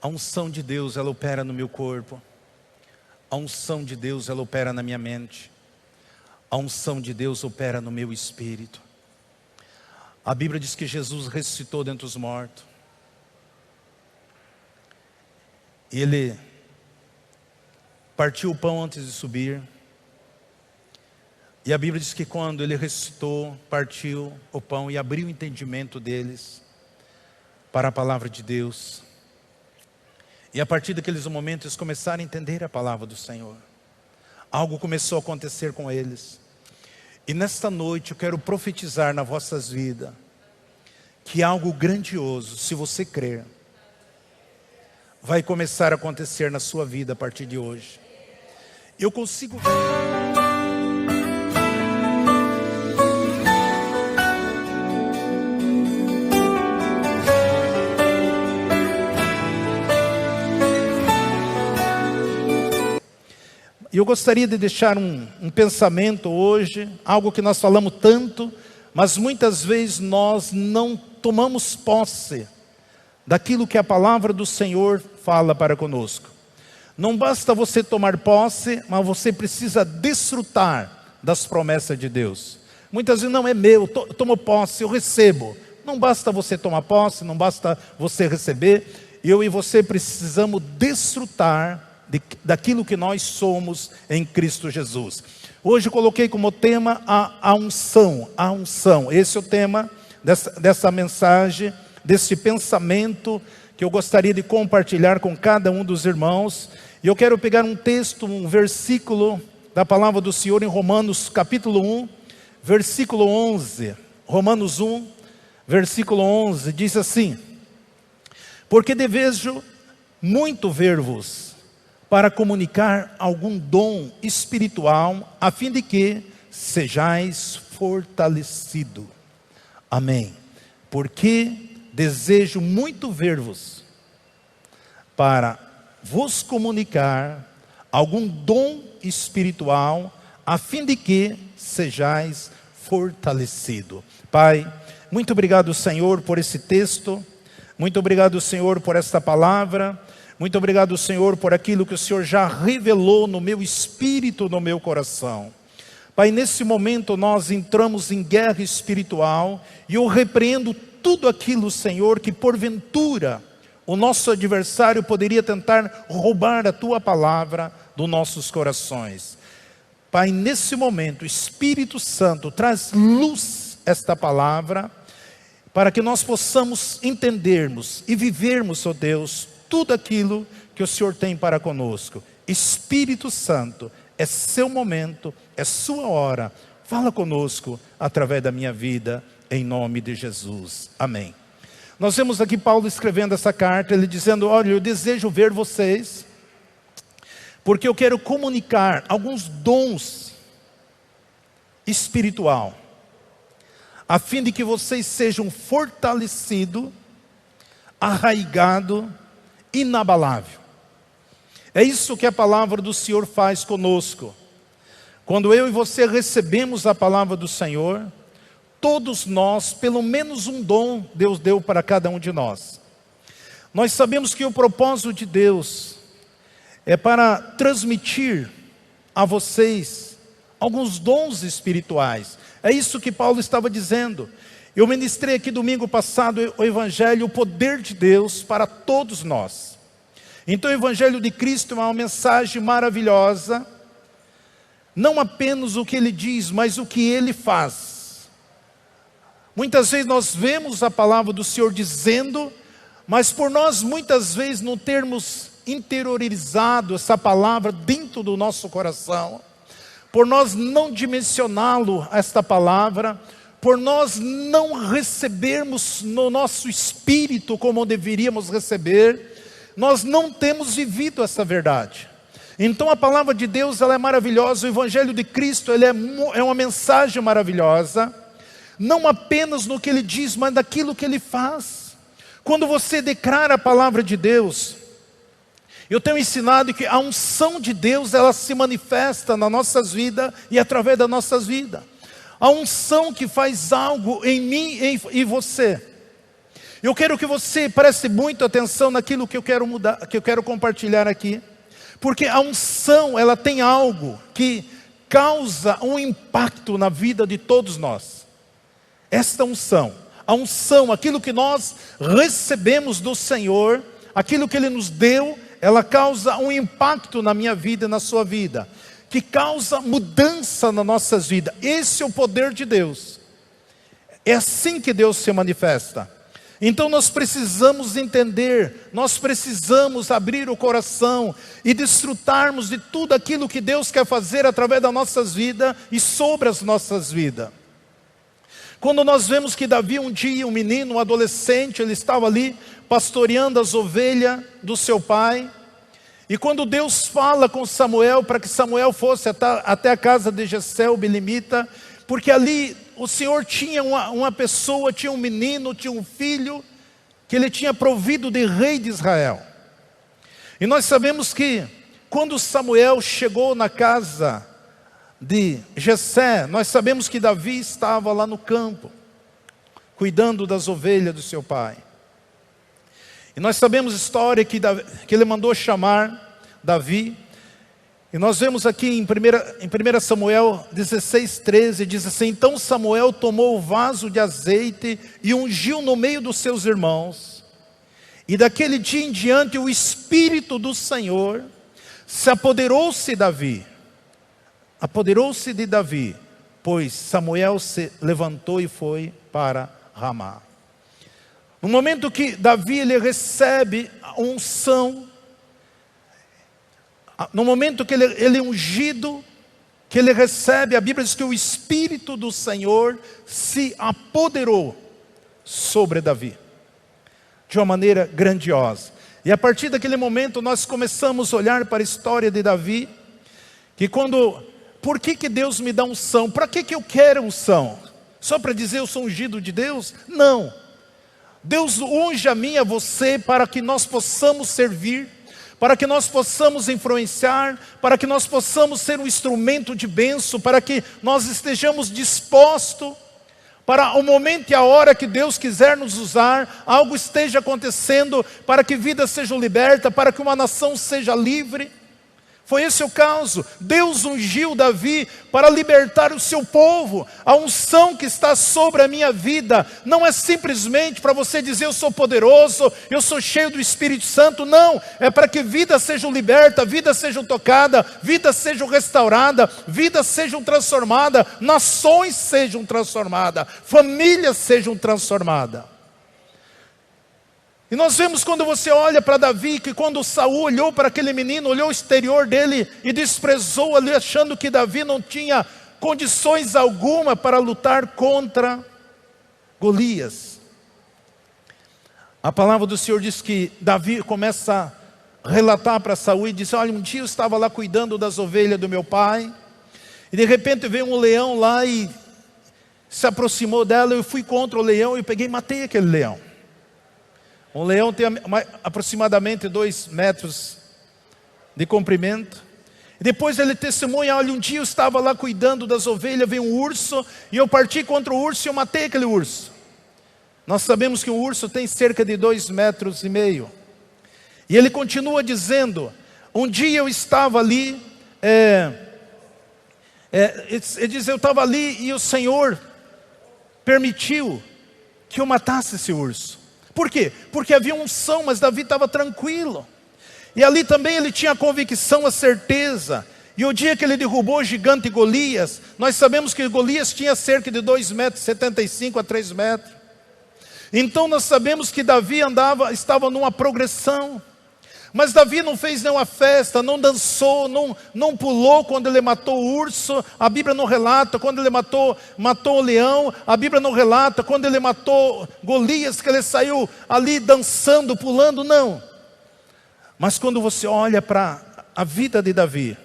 A unção de Deus, ela opera no meu corpo. A unção de Deus, ela opera na minha mente. A unção de Deus opera no meu espírito. A Bíblia diz que Jesus ressuscitou dentre os mortos. E Ele partiu o pão antes de subir. E a Bíblia diz que quando Ele ressuscitou, partiu o pão e abriu o entendimento deles para a palavra de Deus. E a partir daqueles momentos eles começaram a entender a palavra do Senhor. Algo começou a acontecer com eles. E nesta noite eu quero profetizar nas vossas vidas que algo grandioso, se você crer, vai começar a acontecer na sua vida a partir de hoje. Eu consigo ver. E eu gostaria de deixar um pensamento hoje, algo que nós falamos tanto, mas muitas vezes nós não tomamos posse daquilo que a palavra do Senhor fala para conosco. Não basta você tomar posse, mas você precisa desfrutar das promessas de Deus. Muitas vezes não é meu, eu tomo posse, eu recebo. Não basta você tomar posse, não basta você receber. Eu e você precisamos desfrutar daquilo que nós somos em Cristo Jesus. Hoje eu coloquei como tema a unção. Esse é o tema dessa mensagem, desse pensamento que eu gostaria de compartilhar com cada um dos irmãos. E eu quero pegar um texto, um versículo da palavra do Senhor em Romanos capítulo 1, versículo 11. Romanos 1, versículo 11, diz assim: porque desejo muito ver-vos, para comunicar algum dom espiritual, a fim de que sejais fortalecido. Amém. Porque desejo muito ver-vos, para vos comunicar algum dom espiritual, a fim de que sejais fortalecido. Pai, muito obrigado, Senhor, por esse texto. Muito obrigado, Senhor, por esta palavra. Muito obrigado, Senhor, por aquilo que o Senhor já revelou no meu espírito, no meu coração. Pai, nesse momento nós entramos em guerra espiritual e eu repreendo tudo aquilo, Senhor, que porventura o nosso adversário poderia tentar roubar a Tua palavra dos nossos corações. Pai, nesse momento, o Espírito Santo traz luz a esta palavra, para que nós possamos entendermos e vivermos, ó Deus, tudo aquilo que o Senhor tem para conosco. Espírito Santo, é seu momento, é sua hora. Fala conosco através da minha vida, em nome de Jesus. Amém. Nós vemos aqui Paulo escrevendo essa carta, ele dizendo: olha, eu desejo ver vocês, porque eu quero comunicar alguns dons espiritual, a fim de que vocês sejam fortalecidos, arraigados, inabalável. É isso que a palavra do Senhor faz conosco. Quando eu e você recebemos a palavra do Senhor, todos nós, pelo menos um dom Deus deu para cada um de nós. Nós sabemos que o propósito de Deus é para transmitir a vocês alguns dons espirituais. É isso que Paulo estava dizendo. Eu ministrei aqui domingo passado o Evangelho, o poder de Deus para todos nós. Então o Evangelho de Cristo é uma mensagem maravilhosa, não apenas o que Ele diz, mas o que Ele faz. Muitas vezes nós vemos a palavra do Senhor dizendo, mas por nós muitas vezes não termos interiorizado essa palavra dentro do nosso coração, por nós não dimensioná-lo, esta palavra, por nós não recebermos no nosso espírito como deveríamos receber, nós não temos vivido essa verdade. Então a palavra de Deus, ela é maravilhosa, o Evangelho de Cristo, ele é uma mensagem maravilhosa, não apenas no que Ele diz, mas naquilo que Ele faz. Quando você declara a palavra de Deus, eu tenho ensinado que a unção de Deus, ela se manifesta nas nossas vidas e através das nossas vidas. A unção que faz algo em mim e você. Eu quero que você preste muita atenção naquilo que eu quero mudar, que eu quero compartilhar aqui. Porque a unção, ela tem algo que causa um impacto na vida de todos nós. Esta unção, a unção, aquilo que nós recebemos do Senhor, aquilo que Ele nos deu, ela causa um impacto na minha vida e na sua vida, que causa mudança nas nossas vidas. Esse é o poder de Deus. É assim que Deus se manifesta. Então nós precisamos entender, nós precisamos abrir o coração e desfrutarmos de tudo aquilo que Deus quer fazer através das nossas vidas e sobre as nossas vidas. Quando nós vemos que Davi um dia, um menino, um adolescente, ele estava ali pastoreando as ovelhas do seu pai. E quando Deus fala com Samuel, para que Samuel fosse até a casa de Jessé, o belemita, porque ali o Senhor tinha uma pessoa, tinha um menino, tinha um filho, que Ele tinha provido de rei de Israel. E nós sabemos que quando Samuel chegou na casa de Jessé, nós sabemos que Davi estava lá no campo, cuidando das ovelhas do seu pai. E nós sabemos a história que ele mandou chamar Davi. E nós vemos aqui em 1 Samuel 16:13, diz assim: então Samuel tomou o vaso de azeite e ungiu no meio dos seus irmãos. E daquele dia em diante o Espírito do Senhor se apoderou-se de Davi, pois Samuel se levantou e foi para Ramá. No momento que Davi ele recebe a unção, no momento que ele é ungido, que ele recebe, a Bíblia diz que o Espírito do Senhor se apoderou sobre Davi, de uma maneira grandiosa. E a partir daquele momento nós começamos a olhar para a história de Davi, que por que Deus me dá unção? Para que eu quero unção? Só para dizer eu sou ungido de Deus? Não. Deus unge a mim e a você para que nós possamos servir, para que nós possamos influenciar, para que nós possamos ser um instrumento de bênção, para que nós estejamos dispostos para o momento e a hora que Deus quiser nos usar, algo esteja acontecendo, para que vidas sejam libertas, para que uma nação seja livre. Foi esse o caso. Deus ungiu Davi para libertar o seu povo. A unção que está sobre a minha vida não é simplesmente para você dizer eu sou poderoso, eu sou cheio do Espírito Santo. Não, é para que vidas sejam libertas, vidas sejam tocadas, vidas sejam restauradas, vidas sejam transformadas, nações sejam transformadas, famílias sejam transformadas. E nós vemos quando você olha para Davi, que quando Saul olhou para aquele menino, olhou o exterior dele e desprezou ali, achando que Davi não tinha condições alguma para lutar contra Golias. A palavra do Senhor diz que Davi começa a relatar para Saul e diz: olha, um dia eu estava lá cuidando das ovelhas do meu pai, e de repente veio um leão lá e se aproximou dela, eu fui contra o leão e peguei e matei aquele leão. Um leão tem aproximadamente 2 metros de comprimento. E depois ele testemunha: olha, um dia eu estava lá cuidando das ovelhas, veio um urso, e eu parti contra o urso e eu matei aquele urso. Nós sabemos que um urso tem cerca de 2,5 metros. E ele continua dizendo: um dia eu estava ali, ele diz, eu estava ali e o Senhor permitiu que eu matasse esse urso. Por quê? Porque havia unção, mas Davi estava tranquilo. E ali também ele tinha a convicção, a certeza. E o dia que ele derrubou o gigante Golias, nós sabemos que Golias tinha cerca de 2,75 metros a 3 metros. Então nós sabemos que Davi estava numa progressão. Mas Davi não fez nenhuma festa, não dançou, não pulou quando ele matou o urso. A Bíblia não relata quando ele matou o leão. A Bíblia não relata quando ele matou Golias, que ele saiu ali dançando, pulando, não. Mas quando você olha para a vida de Davi,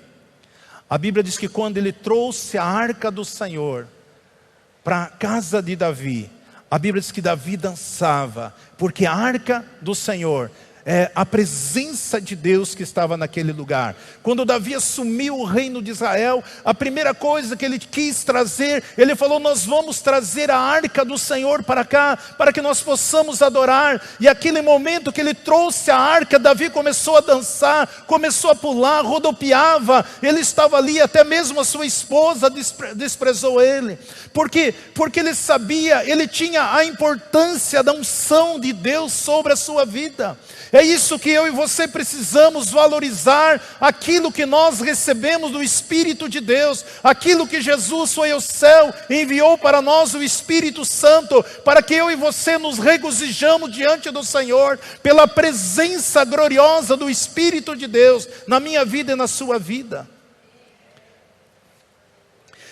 a Bíblia diz que quando ele trouxe a arca do Senhor para a casa de Davi, a Bíblia diz que Davi dançava, porque a arca do Senhor a presença de Deus que estava naquele lugar. Quando Davi assumiu o reino de Israel, a primeira coisa que ele quis trazer, ele falou: nós vamos trazer a arca do Senhor para cá, para que nós possamos adorar. E aquele momento que ele trouxe a arca, Davi começou a dançar, começou a pular, rodopiava, ele estava ali, até mesmo a sua esposa desprezou ele. Por quê? Porque ele sabia, ele tinha a importância da unção de Deus sobre a sua vida. É isso que eu e você precisamos valorizar, aquilo que nós recebemos do Espírito de Deus, aquilo que Jesus foi ao céu e enviou para nós o Espírito Santo, para que eu e você nos regozijamos diante do Senhor, pela presença gloriosa do Espírito de Deus na minha vida e na sua vida.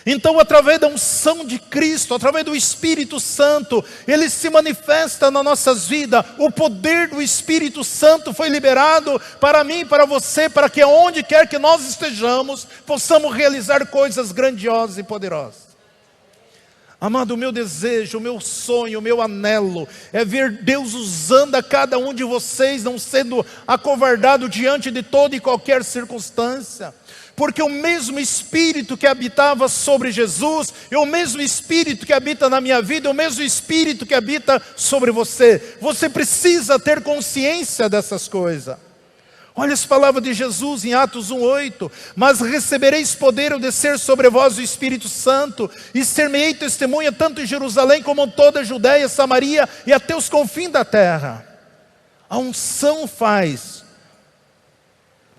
Então, através da unção de Cristo, através do Espírito Santo, Ele se manifesta nas nossas vidas. O poder do Espírito Santo foi liberado para mim e para você, para que onde quer que nós estejamos, possamos realizar coisas grandiosas e poderosas. Amado, o meu desejo, o meu sonho, o meu anelo é ver Deus usando a cada um de vocês, não sendo acovardado diante de toda e qualquer circunstância. Porque o mesmo Espírito que habitava sobre Jesus, é o mesmo Espírito que habita na minha vida, é o mesmo Espírito que habita sobre você. Você precisa ter consciência dessas coisas. Olha as palavras de Jesus em Atos 1:8. Mas recebereis poder ao descer sobre vós o Espírito Santo, e ser-me-ei testemunha tanto em Jerusalém como em toda a Judeia, Samaria e até os confins da terra. A unção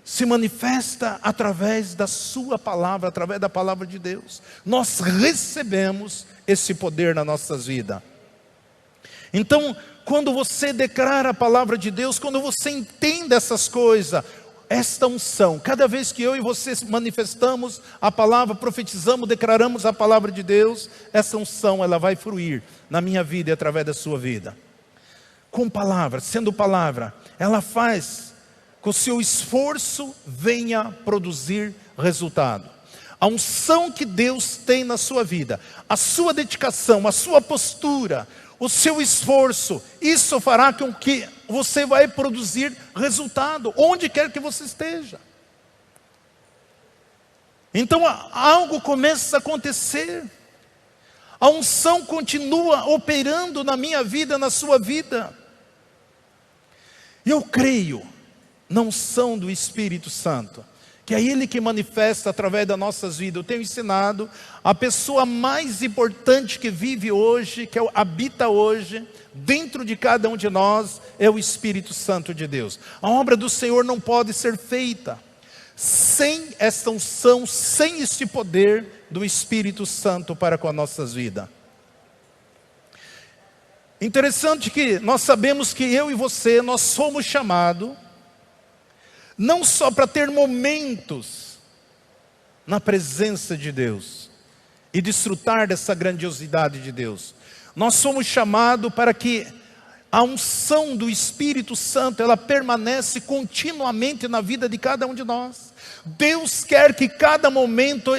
se manifesta através da sua palavra, através da palavra de Deus. Nós recebemos esse poder nas nossas vidas. Então, quando você declara a palavra de Deus, quando você entende essas coisas, esta unção, cada vez que eu e você manifestamos a palavra, profetizamos, declaramos a palavra de Deus, essa unção ela vai fluir na minha vida e através da sua vida. Com palavra, sendo palavra, ela faz que o seu esforço venha produzir resultado. A unção que Deus tem na sua vida, a sua dedicação, a sua postura, o seu esforço, isso fará com que você vai produzir resultado, onde quer que você esteja. Então algo começa a acontecer. A unção continua operando na minha vida, na sua vida. Eu creio na unção do Espírito Santo, que é Ele que manifesta através das nossas vidas. Eu tenho ensinado, a pessoa mais importante que vive hoje, que habita hoje, dentro de cada um de nós, é o Espírito Santo de Deus. A obra do Senhor não pode ser feita sem esta unção, sem este poder do Espírito Santo para com as nossas vidas. Interessante que nós sabemos que eu e você, nós somos chamados não só para ter momentos na presença de Deus e desfrutar dessa grandiosidade de Deus. Nós somos chamados para que a unção do Espírito Santo, ela permanece continuamente na vida de cada um de nós. Deus quer que cada momento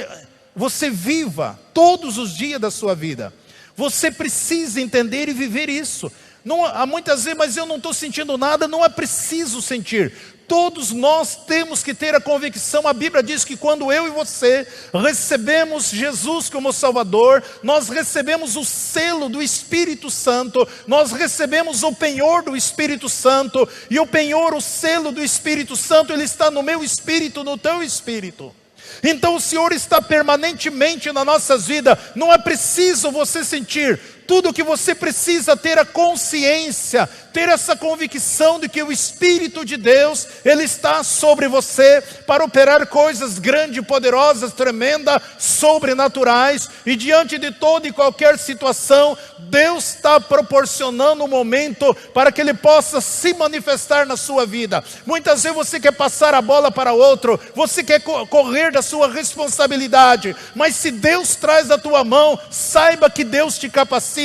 você viva, todos os dias da sua vida. Você precisa entender e viver isso. Não, há muitas vezes, mas eu não estou sentindo nada, não é preciso sentir. Todos nós temos que ter a convicção. A Bíblia diz que quando eu e você recebemos Jesus como Salvador, nós recebemos o selo do Espírito Santo, nós recebemos o penhor do Espírito Santo, e o penhor, o selo do Espírito Santo, ele está no meu espírito, no teu espírito. Então o Senhor está permanentemente nas nossas vidas. Não é preciso você sentir. Tudo o que você precisa ter a consciência, ter essa convicção de que o Espírito de Deus, Ele está sobre você para operar coisas grandes, poderosas, tremendas, sobrenaturais. E diante de toda e qualquer situação, Deus está proporcionando um momento para que Ele possa se manifestar na sua vida. Muitas vezes você quer passar a bola para outro, você quer correr da sua responsabilidade, mas se Deus traz da tua mão, saiba que Deus te capacita,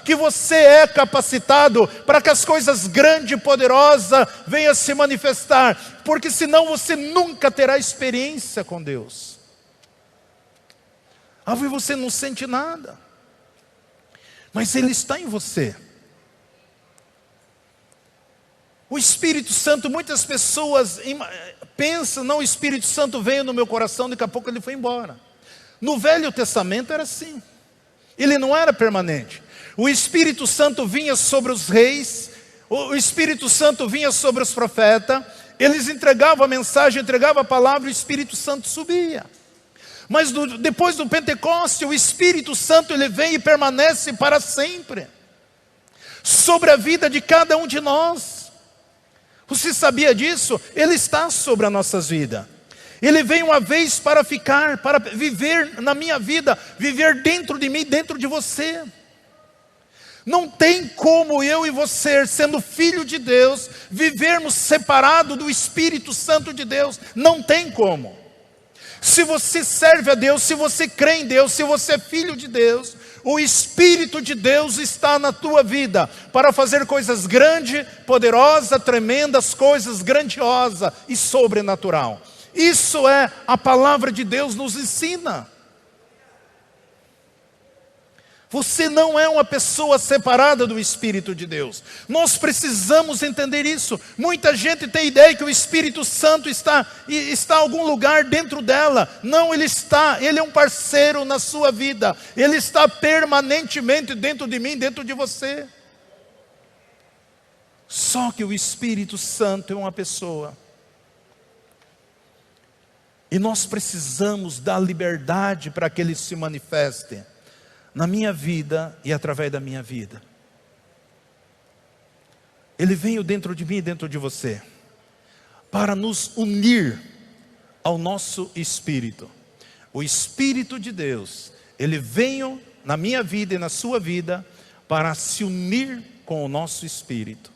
que você é capacitado para que as coisas grandes e poderosas venham se manifestar, porque senão você nunca terá experiência com Deus. Às vezes você não sente nada, mas Ele está em você. O Espírito Santo, muitas pessoas pensam, não, o Espírito Santo veio no meu coração, daqui a pouco ele foi embora. No Velho Testamento era assim. Ele não era permanente. O Espírito Santo vinha sobre os reis, o Espírito Santo vinha sobre os profetas, eles entregavam a mensagem, entregavam a palavra, e o Espírito Santo subia. Mas depois do Pentecoste, o Espírito Santo ele vem e permanece para sempre sobre a vida de cada um de nós. Você sabia disso? Ele está sobre as nossas vidas. Ele veio uma vez para ficar, para viver na minha vida, viver dentro de mim, dentro de você. Não tem como eu e você, sendo filho de Deus, vivermos separados do Espírito Santo de Deus. Não tem como. Se você serve a Deus, se você crê em Deus, se você é filho de Deus, o Espírito de Deus está na tua vida para fazer coisas grandes, poderosas, tremendas, coisas grandiosas e sobrenatural. Isso é a palavra de Deus nos ensina. Você não é uma pessoa separada do Espírito de Deus. Nós precisamos entender isso. Muita gente tem ideia que o Espírito Santo está em algum lugar dentro dela. Não, ele está. Ele é um parceiro na sua vida. Ele está permanentemente dentro de mim, dentro de você. Só que o Espírito Santo é uma pessoa. E nós precisamos dar liberdade para que ele se manifeste na minha vida e através da minha vida. Ele veio dentro de mim e dentro de você para nos unir ao nosso espírito. O Espírito de Deus, ele veio na minha vida e na sua vida para se unir com o nosso espírito.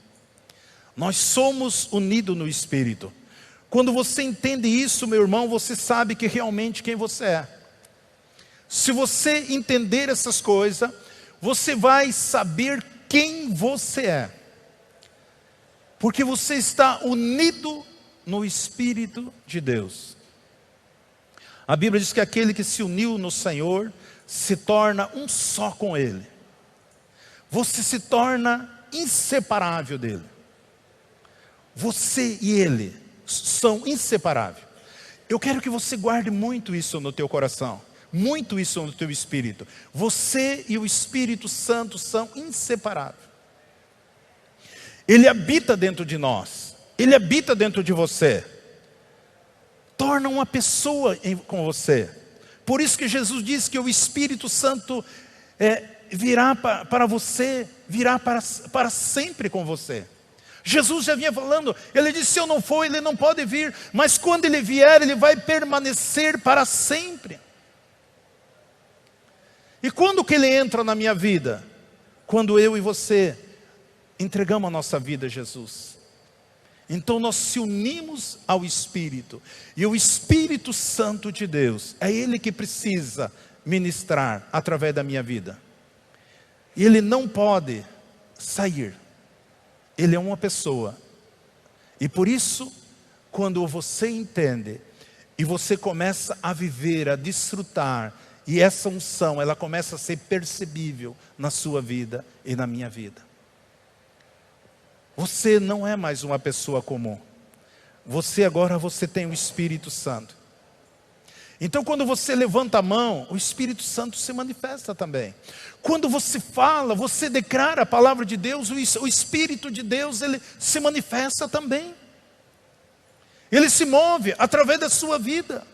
Nós somos unidos no Espírito. Quando você entende isso, meu irmão, você sabe que realmente quem você é. Se você entender essas coisas, você vai saber quem você é. Porque você está unido no Espírito de Deus. A Bíblia diz que aquele que se uniu no Senhor se torna um só com Ele. Você se torna inseparável dele. Você e Ele são inseparáveis. Eu quero que você guarde muito isso no teu coração. Muito isso no teu espírito. Você e o Espírito Santo são inseparáveis. Ele habita dentro de nós. Ele habita dentro de você. Torna uma pessoa com você. Por isso que Jesus diz que o Espírito Santo virá para você, virá para sempre com você. Jesus já vinha falando, ele disse, se eu não for, ele não pode vir. Mas quando ele vier, ele vai permanecer para sempre. E quando que ele entra na minha vida? Quando eu e você entregamos a nossa vida a Jesus. Então nós se unimos ao Espírito. E o Espírito Santo de Deus, é Ele que precisa ministrar através da minha vida. E Ele não pode sair. Ele é uma pessoa. E por isso, quando você entende, e você começa a viver, a desfrutar, e essa unção, ela começa a ser percebível na sua vida e na minha vida. Você não é mais uma pessoa comum. Você tem o Espírito Santo. Então quando você levanta a mão, o Espírito Santo se manifesta também. Quando você fala, você declara a palavra de Deus, o Espírito de Deus, ele se manifesta também. Ele se move através da sua vida.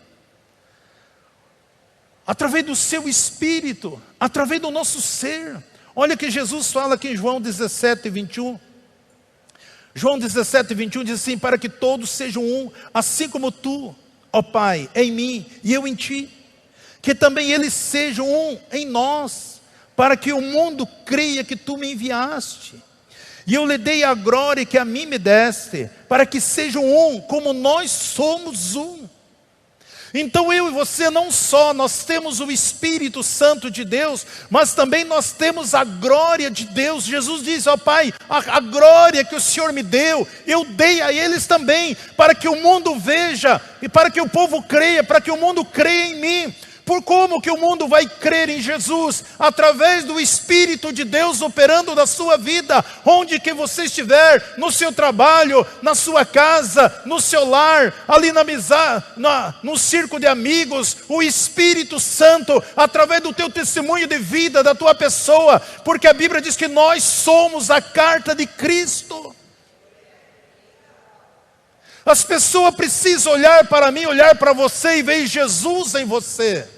Através do seu espírito, através do nosso ser. Olha que Jesus fala aqui em João 17, 21. João 17, 21 diz assim, para que todos sejam um, assim como tu, ó Pai, em mim e eu em ti. Que também eles sejam um em nós, para que o mundo creia que tu me enviaste. E eu lhe dei a glória que a mim me deste, para que sejam um, como nós somos um. Então eu e você não só, nós temos o Espírito Santo de Deus, mas também nós temos a glória de Deus. Jesus diz, ó Pai, a glória que o Senhor me deu, eu dei a eles também, para que o mundo veja, e para que o povo creia, para que o mundo creia em mim. Por como que o mundo vai crer em Jesus? Através do Espírito de Deus operando na sua vida, onde que você estiver, no seu trabalho, na sua casa, no seu lar, ali na mesa, no círculo de amigos, o Espírito Santo, através do teu testemunho de vida, da tua pessoa, porque a Bíblia diz que nós somos a carta de Cristo. As pessoas precisam olhar para mim, olhar para você e ver Jesus em você.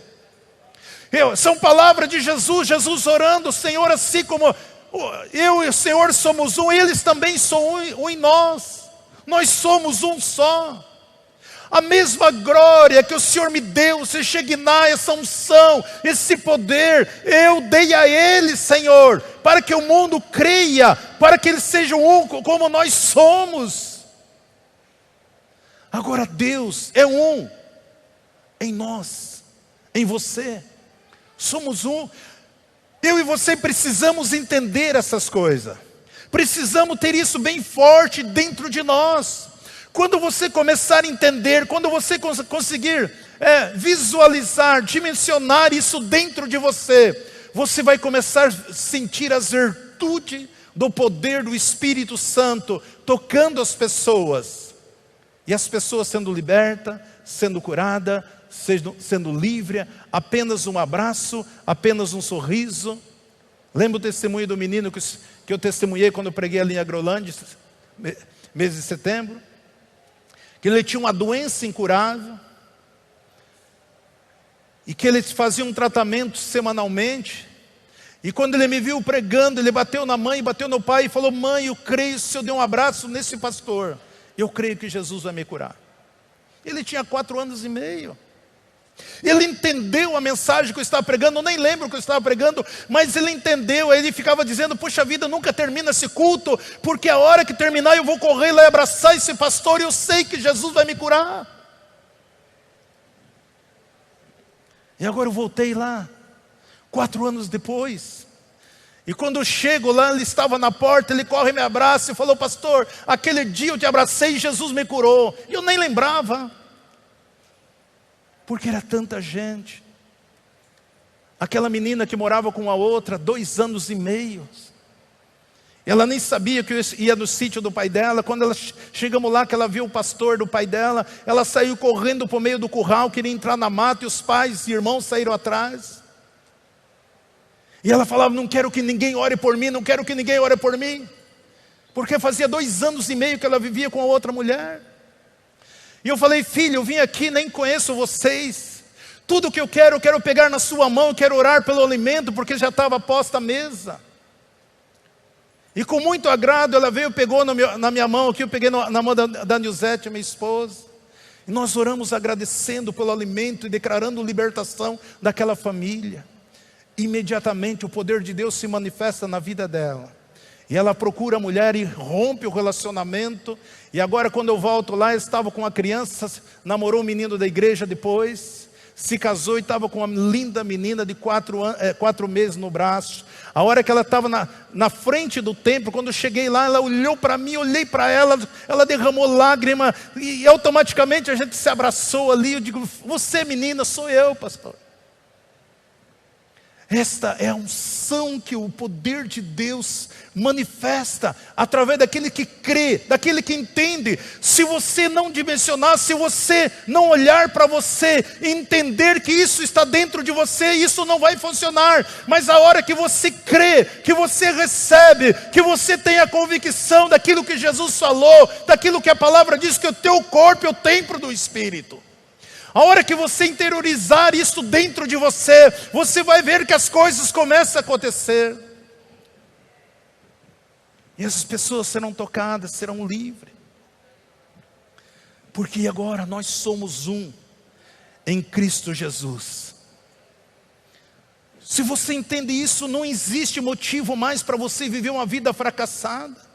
São palavras de Jesus, Jesus orando: Senhor, assim como eu e o Senhor somos um, eles também são um em nós. Nós somos um só. A mesma glória que o Senhor me deu, esse Shekinah, essa unção, esse poder, eu dei a eles, Senhor, para que o mundo creia, para que eles sejam um como nós somos. Agora Deus é um em nós, em você. Somos um. Eu e você precisamos entender essas coisas. Precisamos ter isso bem forte dentro de nós. Quando você começar a entender, quando você conseguir visualizar, dimensionar isso dentro de você, você vai começar a sentir as virtudes do poder do Espírito Santo tocando as pessoas. E as pessoas sendo libertas, sendo curadas, sendo livre, apenas um abraço, apenas um sorriso. Lembra o testemunho do menino que eu testemunhei quando eu preguei ali em Agrolândia, mês de setembro? Que ele tinha uma doença incurável, e que ele fazia um tratamento semanalmente, e quando ele me viu pregando, ele bateu na mãe, bateu no pai e falou: mãe, eu creio, se eu der um abraço nesse pastor, eu creio que Jesus vai me curar. Ele tinha 4 anos e meio. Ele entendeu a mensagem que eu estava pregando. Eu nem lembro o que eu estava pregando, mas ele entendeu. Ele ficava dizendo: puxa vida, nunca termina esse culto, porque a hora que terminar eu vou correr lá e abraçar esse pastor, e eu sei que Jesus vai me curar. E agora eu voltei lá 4 anos depois, e quando eu chego lá, ele estava na porta, ele corre e me abraça e falou: pastor, aquele dia eu te abracei e Jesus me curou. E eu nem lembrava, porque era tanta gente. Aquela menina que morava com a outra 2 anos e meio, ela nem sabia que eu ia no sítio do pai dela. Quando chegamos lá, que ela viu o pastor do pai dela, ela saiu correndo por meio do curral, queria entrar na mata, e os pais e irmãos saíram atrás. E ela falava: não quero que ninguém ore por mim, não quero que ninguém ore por mim, porque fazia 2 anos e meio que ela vivia com a outra mulher. E eu falei: filho, eu vim aqui, nem conheço vocês, tudo que eu quero pegar na sua mão, eu quero orar pelo alimento, porque já estava posta a mesa. E com muito agrado ela veio, pegou na minha mão aqui, eu peguei na mão da Nilzete, minha esposa, e nós oramos agradecendo pelo alimento e declarando libertação daquela família. Imediatamente o poder de Deus se manifesta na vida dela, e ela procura a mulher e rompe o relacionamento. E agora, quando eu volto lá, estava com uma criança, namorou um menino da igreja depois, se casou e estava com uma linda menina de 4 meses no braço. A hora que ela estava na frente do templo, quando eu cheguei lá, ela olhou para mim, olhei para ela, ela derramou lágrima, e automaticamente a gente se abraçou ali. Eu digo: você, menina, sou eu, pastor. Esta é a unção que o poder de Deus manifesta através daquele que crê, daquele que entende. Se você não dimensionar, se você não olhar para você e entender que isso está dentro de você, isso não vai funcionar. Mas a hora que você crê, que você recebe, que você tem a convicção daquilo que Jesus falou, daquilo que a palavra diz, que o teu corpo é o templo do Espírito. A hora que você interiorizar isso dentro de você, você vai ver que as coisas começam a acontecer. E essas pessoas serão tocadas, serão livres. Porque agora nós somos um em Cristo Jesus. Se você entende isso, não existe motivo mais para você viver uma vida fracassada.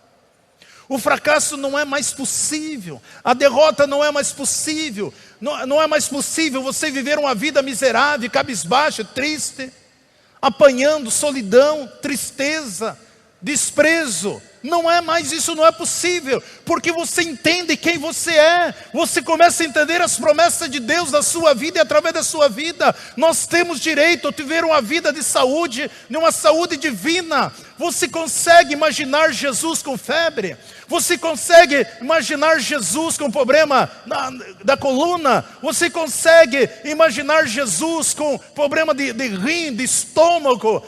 O fracasso não é mais possível, a derrota não é mais possível, não é mais possível você viver uma vida miserável, cabisbaixa, triste, apanhando solidão, tristeza, desprezo. Não é mais, isso não é possível, porque você entende quem você é. Você começa a entender as promessas de Deus na sua vida e através da sua vida. Nós temos direito a viver uma vida de saúde, de uma saúde divina. Você consegue imaginar Jesus com febre? Você consegue imaginar Jesus com problema da coluna? Você consegue imaginar Jesus com problema de rim, de estômago?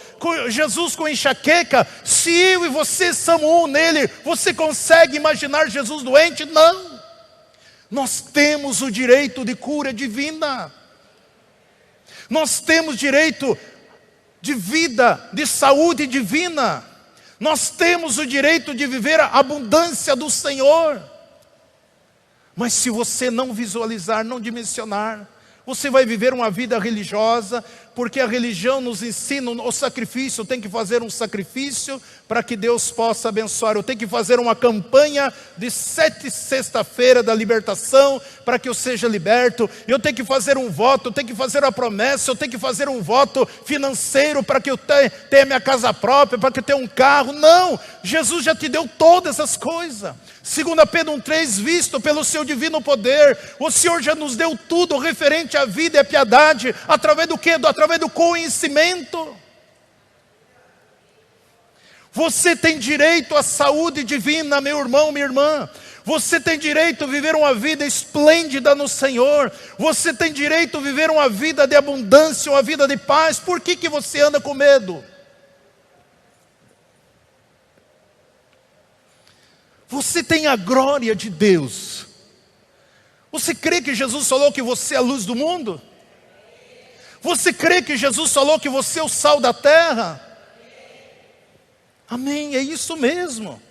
Jesus com enxaqueca? Se eu e você somos um nele, você consegue imaginar Jesus doente? Não. Nós temos o direito de cura divina. Nós temos direito de vida, de saúde divina. Nós temos o direito de viver a abundância do Senhor. Mas se você não visualizar, não dimensionar, você vai viver uma vida religiosa, porque a religião nos ensina o sacrifício. Eu tenho que fazer um sacrifício para que Deus possa abençoar. Eu tenho que fazer uma campanha de 7 sexta-feira da libertação para que eu seja liberto. Eu tenho que fazer um voto, eu tenho que fazer uma promessa, eu tenho que fazer um voto financeiro para que eu tenha minha casa própria, para que eu tenha um carro. Não, Jesus já te deu todas as coisas. 2 Pedro 1,3, visto pelo seu divino poder, o Senhor já nos deu tudo referente à vida e à piedade, através do quê? Através do conhecimento. Você tem direito à saúde divina, meu irmão, minha irmã. Você tem direito a viver uma vida esplêndida no Senhor. Você tem direito a viver uma vida de abundância, uma vida de paz. Por que você anda com medo? Você tem a glória de Deus. Você crê que Jesus falou que você é a luz do mundo? Você crê que Jesus falou que você é o sal da terra? Amém, é isso mesmo.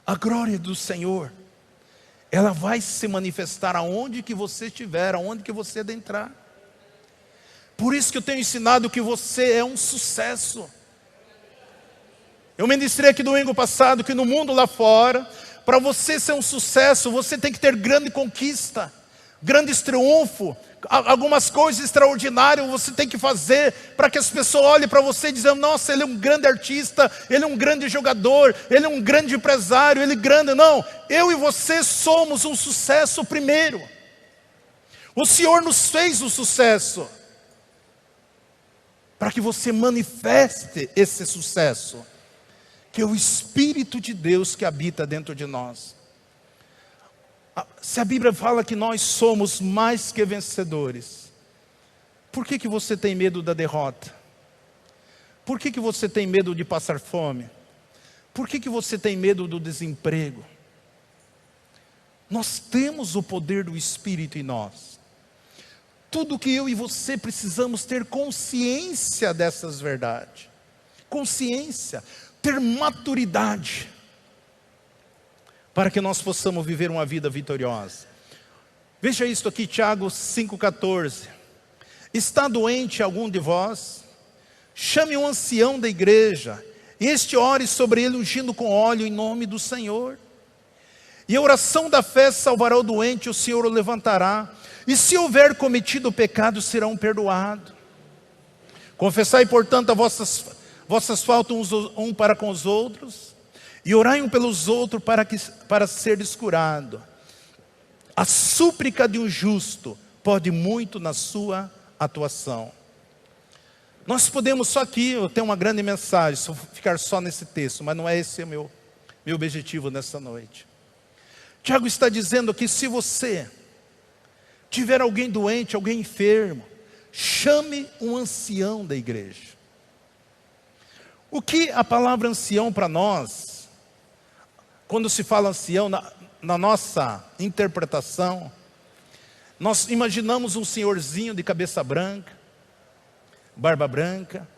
A glória do Senhor, ela vai se manifestar aonde que você estiver, aonde que você adentrar. Por isso que eu tenho ensinado que você é um sucesso. Eu ministrei aqui domingo passado que no mundo lá fora, para você ser um sucesso, você tem que ter grande conquista, grandes triunfos, algumas coisas extraordinárias você tem que fazer, para que as pessoas olhem para você e dizem: nossa, ele é um grande artista, ele é um grande jogador, ele é um grande empresário, ele é grande. Não, eu e você somos um sucesso primeiro. O Senhor nos fez um sucesso, para que você manifeste esse sucesso, que é o Espírito de Deus que habita dentro de nós. Se a Bíblia fala que nós somos mais que vencedores, por que você tem medo da derrota? Por que você tem medo de passar fome? Por que você tem medo do desemprego? Nós temos o poder do Espírito em nós. Tudo que eu e você precisamos ter consciência dessas verdades. Consciência, ter maturidade, para que nós possamos viver uma vida vitoriosa. Veja isto aqui, Tiago 5,14. Está doente algum de vós? Chame um ancião da igreja, e este ore sobre ele ungindo com óleo em nome do Senhor. E a oração da fé salvará o doente, o Senhor o levantará. E se houver cometido pecado, serão perdoados. Confessai, portanto, vossas faltas um para com os outros, e orai um pelos outros para seres curados. A súplica de um justo pode muito na sua atuação. Nós podemos, só aqui eu tenho uma grande mensagem, se eu ficar só nesse texto, mas não é esse o meu objetivo nessa noite. Tiago está dizendo que se você tiver alguém doente, alguém enfermo, chame um ancião da igreja. O que a palavra ancião para nós, quando se fala ancião, na nossa interpretação, nós imaginamos um senhorzinho de cabeça branca, barba branca,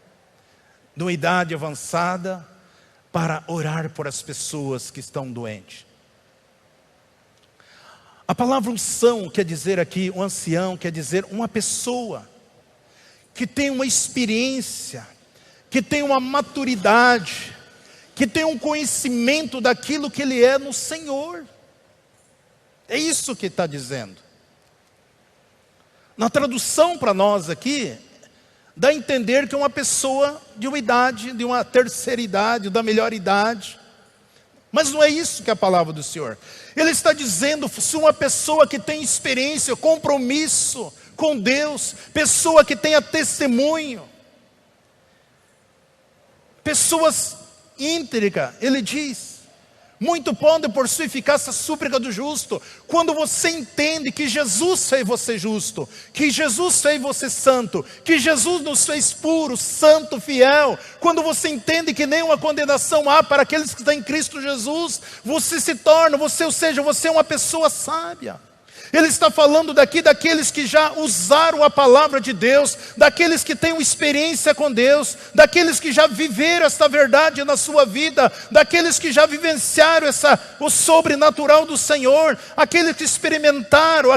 de uma idade avançada, para orar por as pessoas que estão doentes. A palavra unção quer dizer aqui, um ancião quer dizer uma pessoa que tem uma experiência, que tem uma maturidade, que tem um conhecimento daquilo que ele é no Senhor. É isso que está dizendo. Na tradução para nós aqui, dá a entender que é uma pessoa de uma idade, de uma terceira idade, da melhor idade, Mas não é isso que é a palavra do Senhor. Ele está dizendo, se uma pessoa que tem experiência, compromisso com Deus, pessoa que tenha testemunho, pessoas íntegras, ele diz, muito pode por sua eficácia a súplica do justo. Quando você entende que Jesus fez você justo, que Jesus fez você santo, que Jesus nos fez puro, santo, fiel, quando você entende que nenhuma condenação há para aqueles que estão em Cristo Jesus, você se torna, ou seja, você é uma pessoa sábia. Ele está falando daqui daqueles que já usaram a palavra de Deus, daqueles que têm uma experiência com Deus, daqueles que já viveram esta verdade na sua vida, daqueles que já vivenciaram o sobrenatural do Senhor, aqueles que experimentaram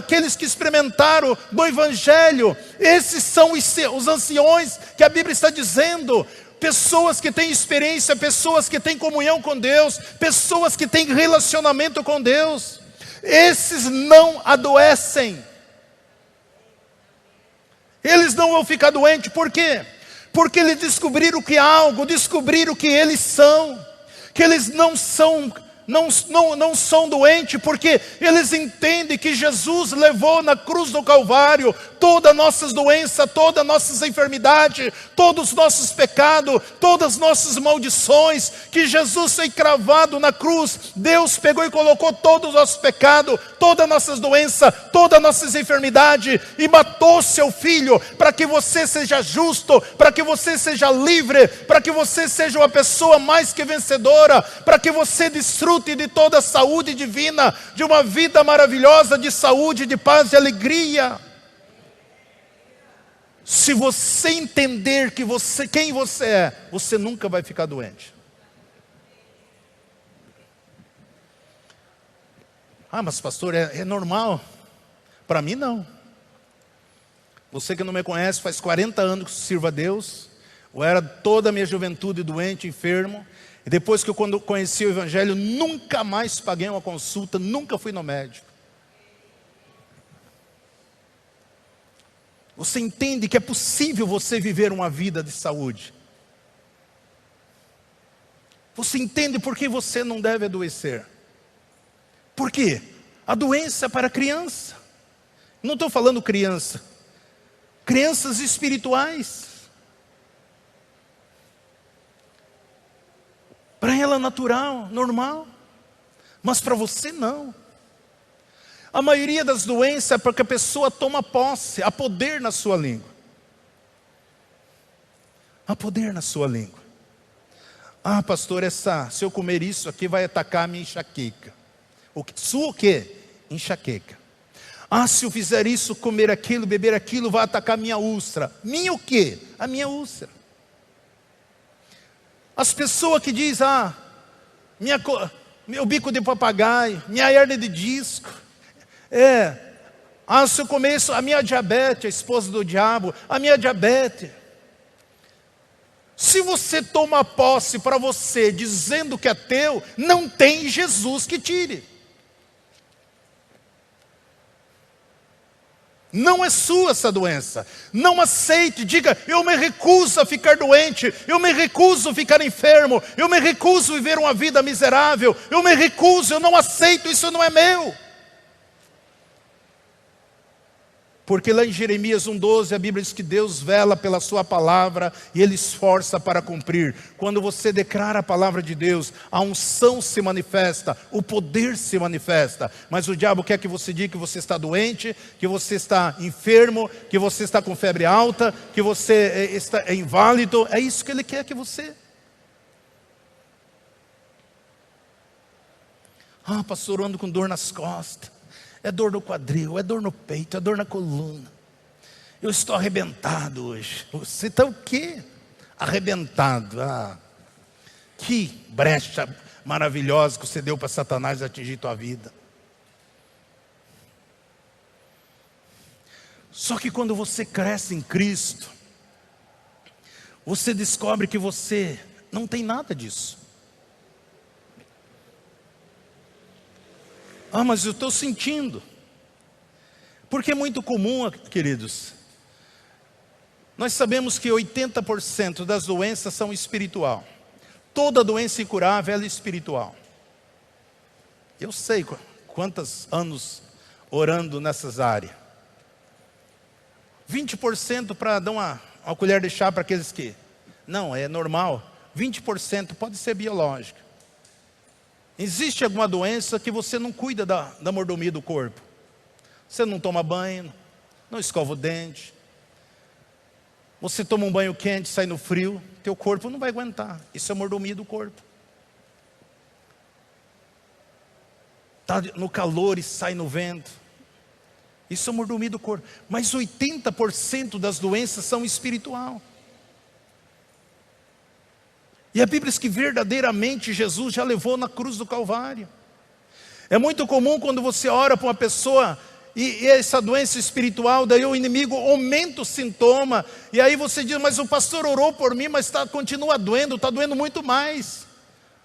do Evangelho. Esses são os anciões que a Bíblia está dizendo. Pessoas que têm experiência, pessoas que têm comunhão com Deus, pessoas que têm relacionamento com Deus. Esses não adoecem. Eles não vão ficar doentes. Por quê? Porque eles descobriram que eles são. Que eles não são doentes, porque eles entendem que Jesus levou na cruz do Calvário todas as nossas doenças, todas as nossas enfermidades, todos os nossos pecados, todas as nossas maldições, que Jesus foi cravado na cruz. Deus pegou e colocou todos os nossos pecados, todas as nossas doenças, todas as nossas enfermidades, e matou seu filho, para que você seja justo, para que você seja livre, para que você seja uma pessoa mais que vencedora, para que você desfrute de toda a saúde divina, de uma vida maravilhosa de saúde, de paz e alegria. Se você entender quem você é, você nunca vai ficar doente. Mas pastor, é normal? Para mim não. Você que não me conhece, faz 40 anos que sirvo a Deus. Eu era toda a minha juventude doente, enfermo. E depois que eu conheci o Evangelho, nunca mais paguei uma consulta, nunca fui no médico. Você entende que é possível você viver uma vida de saúde. Você entende por que você não deve adoecer. Por quê? A doença é para criança. Não estou falando criança. Crianças espirituais. Para ela é natural, normal. Mas para você não. A maioria das doenças é porque a pessoa toma posse. Há poder na sua língua. Há poder na sua língua. Pastor, se eu comer isso aqui vai atacar a minha enxaqueca. Sua o quê? Enxaqueca. Se eu fizer isso, comer aquilo, beber aquilo, vai atacar a minha úlcera. Minha o quê? A minha úlcera. As pessoas que dizem, meu bico de papagaio, minha hernia de disco. Se eu comer isso, a minha diabetes, a esposa do diabo, a minha diabetes. Se você toma posse para você, dizendo que é teu, não tem Jesus que tire. Não é sua essa doença. Não aceite, diga, eu me recuso a ficar doente, eu me recuso a ficar enfermo, eu me recuso a viver uma vida miserável, eu não aceito, isso não é meu. Porque lá em Jeremias 1,12 a Bíblia diz que Deus vela pela sua palavra e Ele esforça para cumprir. Quando você declara a palavra de Deus, a unção se manifesta, o poder se manifesta. Mas o diabo quer que você diga que você está doente, que você está enfermo, que você está com febre alta, que você está inválido. É isso que ele quer que você... Pastor, eu ando com dor nas costas. É dor no quadril, é dor no peito, é dor na coluna. Eu estou arrebentado hoje. Você está o quê? Arrebentado. Que brecha maravilhosa que você deu para Satanás atingir tua vida. Só que quando você cresce em Cristo, você descobre que você não tem nada disso. Mas eu estou sentindo. Porque é muito comum, queridos. Nós sabemos que 80% das doenças são espiritual. Toda doença incurável é espiritual. Eu sei quantos anos orando nessas áreas. 20% para dar uma colher de chá para aqueles que... Não, é normal. 20% pode ser biológica. Existe alguma doença que você não cuida da mordomia do corpo. Você não toma banho, não escova o dente. Você toma um banho quente, sai no frio, teu corpo não vai aguentar. Isso é mordomia do corpo. Está no calor e sai no vento. Isso é mordomia do corpo. Mas 80% das doenças são espiritual. E a Bíblia diz que verdadeiramente Jesus já levou na cruz do Calvário. É muito comum quando você ora para uma pessoa e essa doença espiritual, daí o inimigo aumenta o sintoma, e aí você diz, mas o pastor orou por mim, mas continua doendo, está doendo muito mais.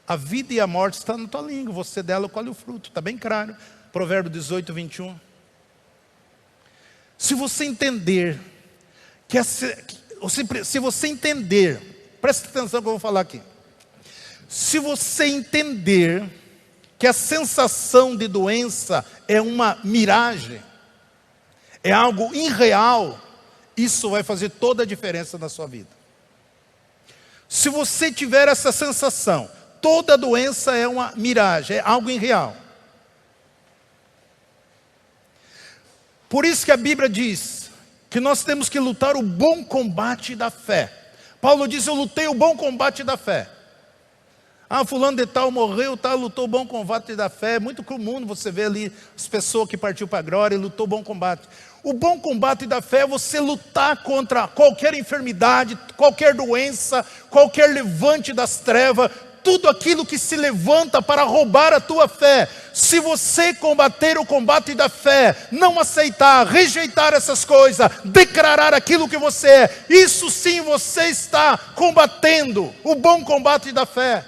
A vida e a morte estão na tua língua, você dela colhe o fruto, está bem claro. Provérbio 18, 21. Se você entender, se você entender, presta atenção que eu vou falar aqui. Se você entender que a sensação de doença é uma miragem, é algo irreal, isso vai fazer toda a diferença na sua vida. Se você tiver essa sensação, toda doença é uma miragem, é algo irreal. Por isso que a Bíblia diz que nós temos que lutar o bom combate da fé. Paulo diz, eu lutei o bom combate da fé. Fulano de tal morreu, tal, lutou o bom combate da fé. É muito comum você ver ali as pessoas que partiu para a glória e lutou o bom combate. O bom combate da fé é você lutar contra qualquer enfermidade, qualquer doença, qualquer levante das trevas, tudo aquilo que se levanta para roubar a tua fé. Se você combater o combate da fé, não aceitar, rejeitar essas coisas, declarar aquilo que você é, isso sim você está combatendo o bom combate da fé.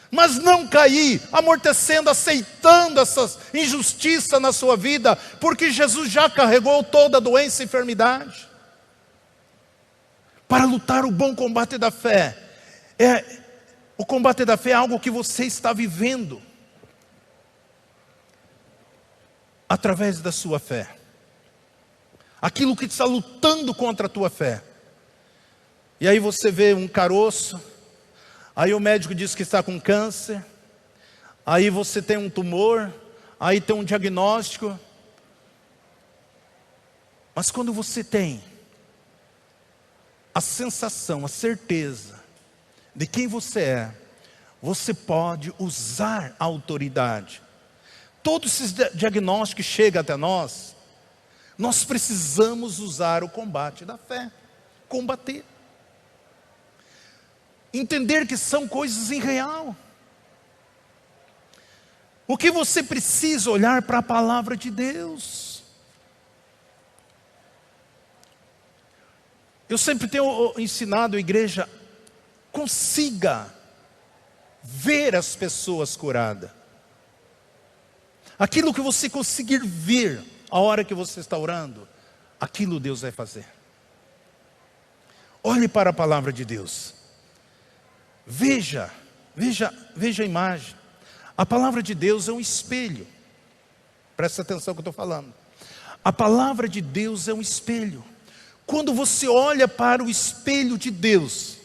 Mas não cair, amortecendo, aceitando essas injustiças na sua vida, porque Jesus já carregou toda a doença e enfermidade. Para lutar o bom combate da fé, o combate da fé é algo que você está vivendo através da sua fé. Aquilo que está lutando contra a tua fé. E aí você vê um caroço, aí o médico diz que está com câncer, aí você tem um tumor, aí tem um diagnóstico. Mas quando você tem a sensação, a certeza de quem você é, você pode usar a autoridade. Todos esses diagnósticos que chegam até nós precisamos usar o combate da fé. Combater. Entender que são coisas irreal. O que você precisa olhar para a palavra de Deus. Eu sempre tenho ensinado a igreja, consiga ver as pessoas curadas. Aquilo que você conseguir ver a hora que você está orando, aquilo Deus vai fazer. Olhe para a palavra de Deus. Veja a imagem. A palavra de Deus é um espelho. Presta atenção no que eu estou falando. A palavra de Deus é um espelho. Quando você olha para o espelho de Deus,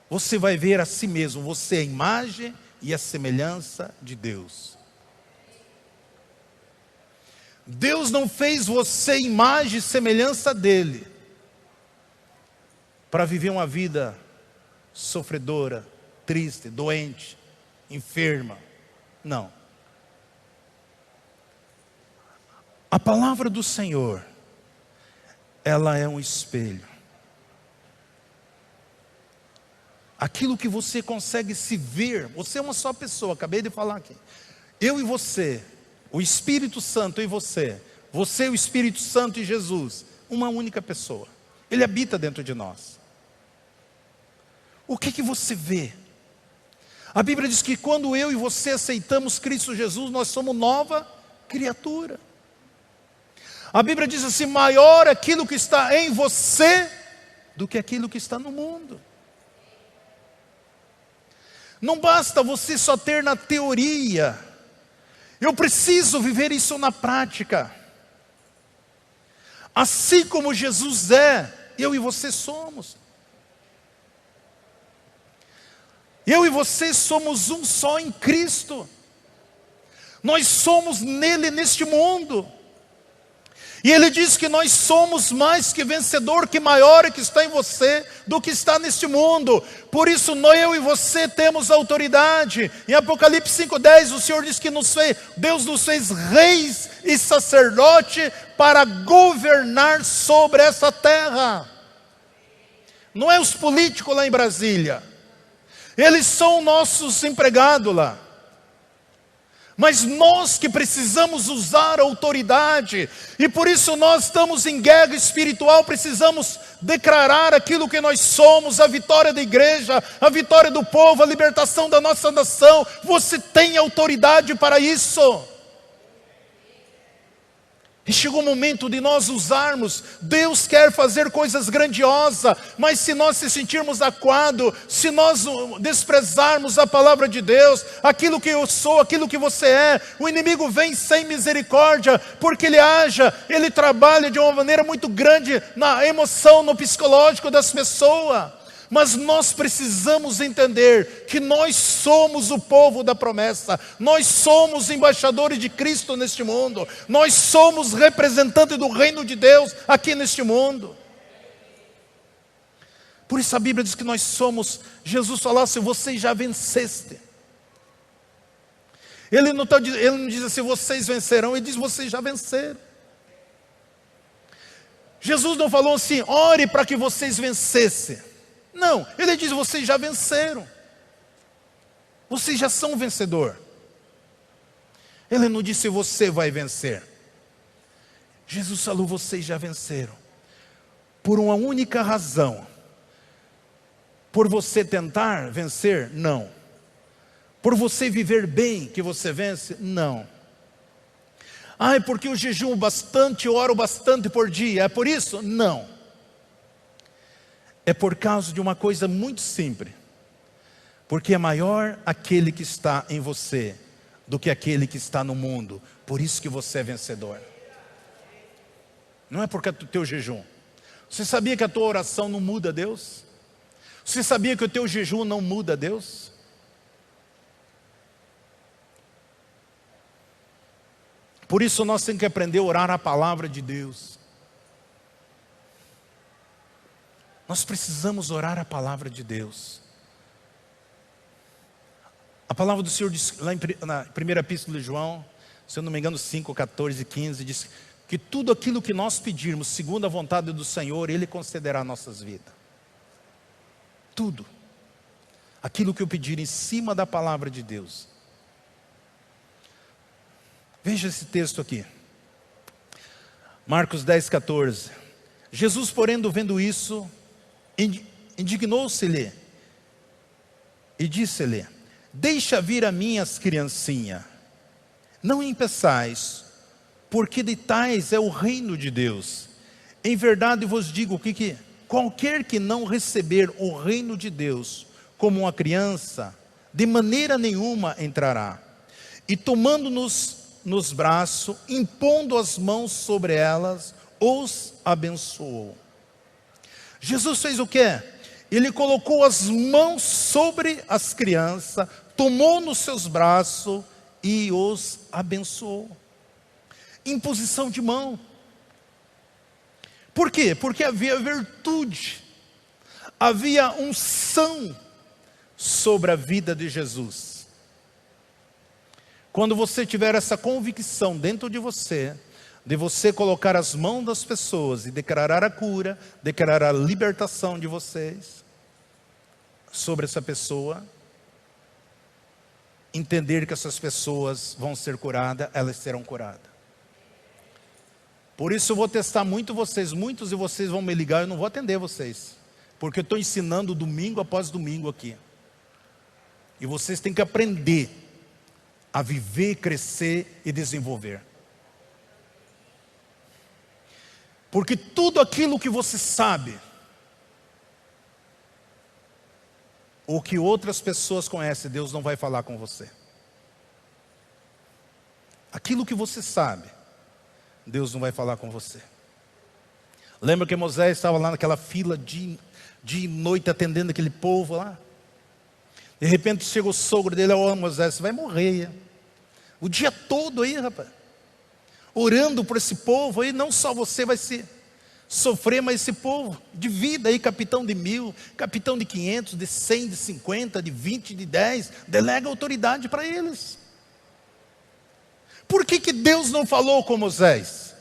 você vai ver a si mesmo. Você é a imagem e a semelhança de Deus. Deus não fez você imagem e semelhança dele para viver uma vida sofredora, triste, doente, enferma. Não. A palavra do Senhor, ela é um espelho. Aquilo que você consegue se ver, você é uma só pessoa, acabei de falar aqui. Eu e você, o Espírito Santo e você, o Espírito Santo e Jesus, uma única pessoa. Ele habita dentro de nós. O que você vê? A Bíblia diz que quando eu e você aceitamos Cristo Jesus, nós somos nova criatura. A Bíblia diz assim, maior aquilo que está em você do que aquilo que está no mundo. Não basta você só ter na teoria. Eu preciso viver isso na prática. Assim como Jesus é, eu e você somos. Eu e você somos um só em Cristo. Nós somos nele neste mundo. E ele diz que nós somos mais que vencedor, que maior é que está em você do que está neste mundo. Por isso eu e você temos autoridade. Em Apocalipse 5:10 o Senhor diz que Deus nos fez reis e sacerdote para governar sobre essa terra. Não é os políticos lá em Brasília. Eles são nossos empregados lá. Mas nós que precisamos usar a autoridade, e por isso nós estamos em guerra espiritual, precisamos declarar aquilo que nós somos, a vitória da igreja, a vitória do povo, a libertação da nossa nação. Você tem autoridade para isso. E chegou o momento de nós usarmos. Deus quer fazer coisas grandiosas, mas se nós se sentirmos acuados, se nós desprezarmos a palavra de Deus, aquilo que eu sou, aquilo que você é, o inimigo vem sem misericórdia, porque ele trabalha de uma maneira muito grande na emoção, no psicológico das pessoas. Mas nós precisamos entender que nós somos o povo da promessa. Nós somos embaixadores de Cristo neste mundo. Nós somos representantes do reino de Deus aqui neste mundo. Por isso a Bíblia diz que nós somos. Jesus falou assim: vocês já venceste. Ele não diz assim: vocês vencerão. Ele diz: vocês já venceram. Jesus não falou assim: ore para que vocês vencessem. Não, ele diz: vocês já venceram. Vocês já são vencedor. Ele não disse: você vai vencer. Jesus falou: vocês já venceram. Por uma única razão. Por você tentar vencer? Não. Por você viver bem que você vence? Não. É porque eu jejuo bastante, eu oro bastante por dia, é por isso? Não. É por causa de uma coisa muito simples. Porque é maior aquele que está em você do que aquele que está no mundo. Por isso que você é vencedor. Não é por causa do teu jejum. Você sabia que a tua oração não muda Deus? Você sabia que o teu jejum não muda Deus? Por isso nós temos que aprender a orar a palavra de Deus. Nós precisamos orar a palavra de Deus. A palavra do Senhor diz, lá na primeira epístola de João, se eu não me engano 5, 14 e 15, diz que tudo aquilo que nós pedirmos, segundo a vontade do Senhor, Ele concederá nossas vidas. Tudo. Aquilo que eu pedir em cima da palavra de Deus. Veja esse texto aqui. Marcos 10, 14. Jesus, porém, vendo isso, indignou-se-lhe e disse-lhe: deixa vir a mim as criancinhas, não impeçais, porque de tais é o reino de Deus. Em verdade vos digo que qualquer que não receber o reino de Deus como uma criança, de maneira nenhuma entrará. E tomando-nos nos braços, impondo as mãos sobre elas, os abençoou. Jesus fez o quê? Ele colocou as mãos sobre as crianças, tomou nos seus braços e os abençoou. Imposição de mão. Por quê? Porque havia virtude, havia unção sobre a vida de Jesus. Quando você tiver essa convicção dentro de você colocar as mãos das pessoas e declarar a cura, declarar a libertação de vocês sobre essa pessoa, entender que essas pessoas vão ser curadas, elas serão curadas. Por isso eu vou testar muito vocês, muitos de vocês vão me ligar, eu não vou atender vocês, porque eu estou ensinando domingo após domingo aqui. E vocês têm que aprender a viver, crescer e desenvolver. Porque tudo aquilo que você sabe, o que outras pessoas conhecem, Deus não vai falar com você. Aquilo que você sabe, Deus não vai falar com você. Lembra que Moisés estava lá naquela fila dia e noite atendendo aquele povo lá? De repente chega o sogro dele: ó, Moisés, você vai morrer. O dia todo aí, rapaz, orando por esse povo aí, não só você vai se sofrer, mas esse povo, de vida aí, capitão de 1000, capitão de 500, de 100, de 50, de 20, de 10, delega autoridade para eles. Por que Deus não falou com Moisés?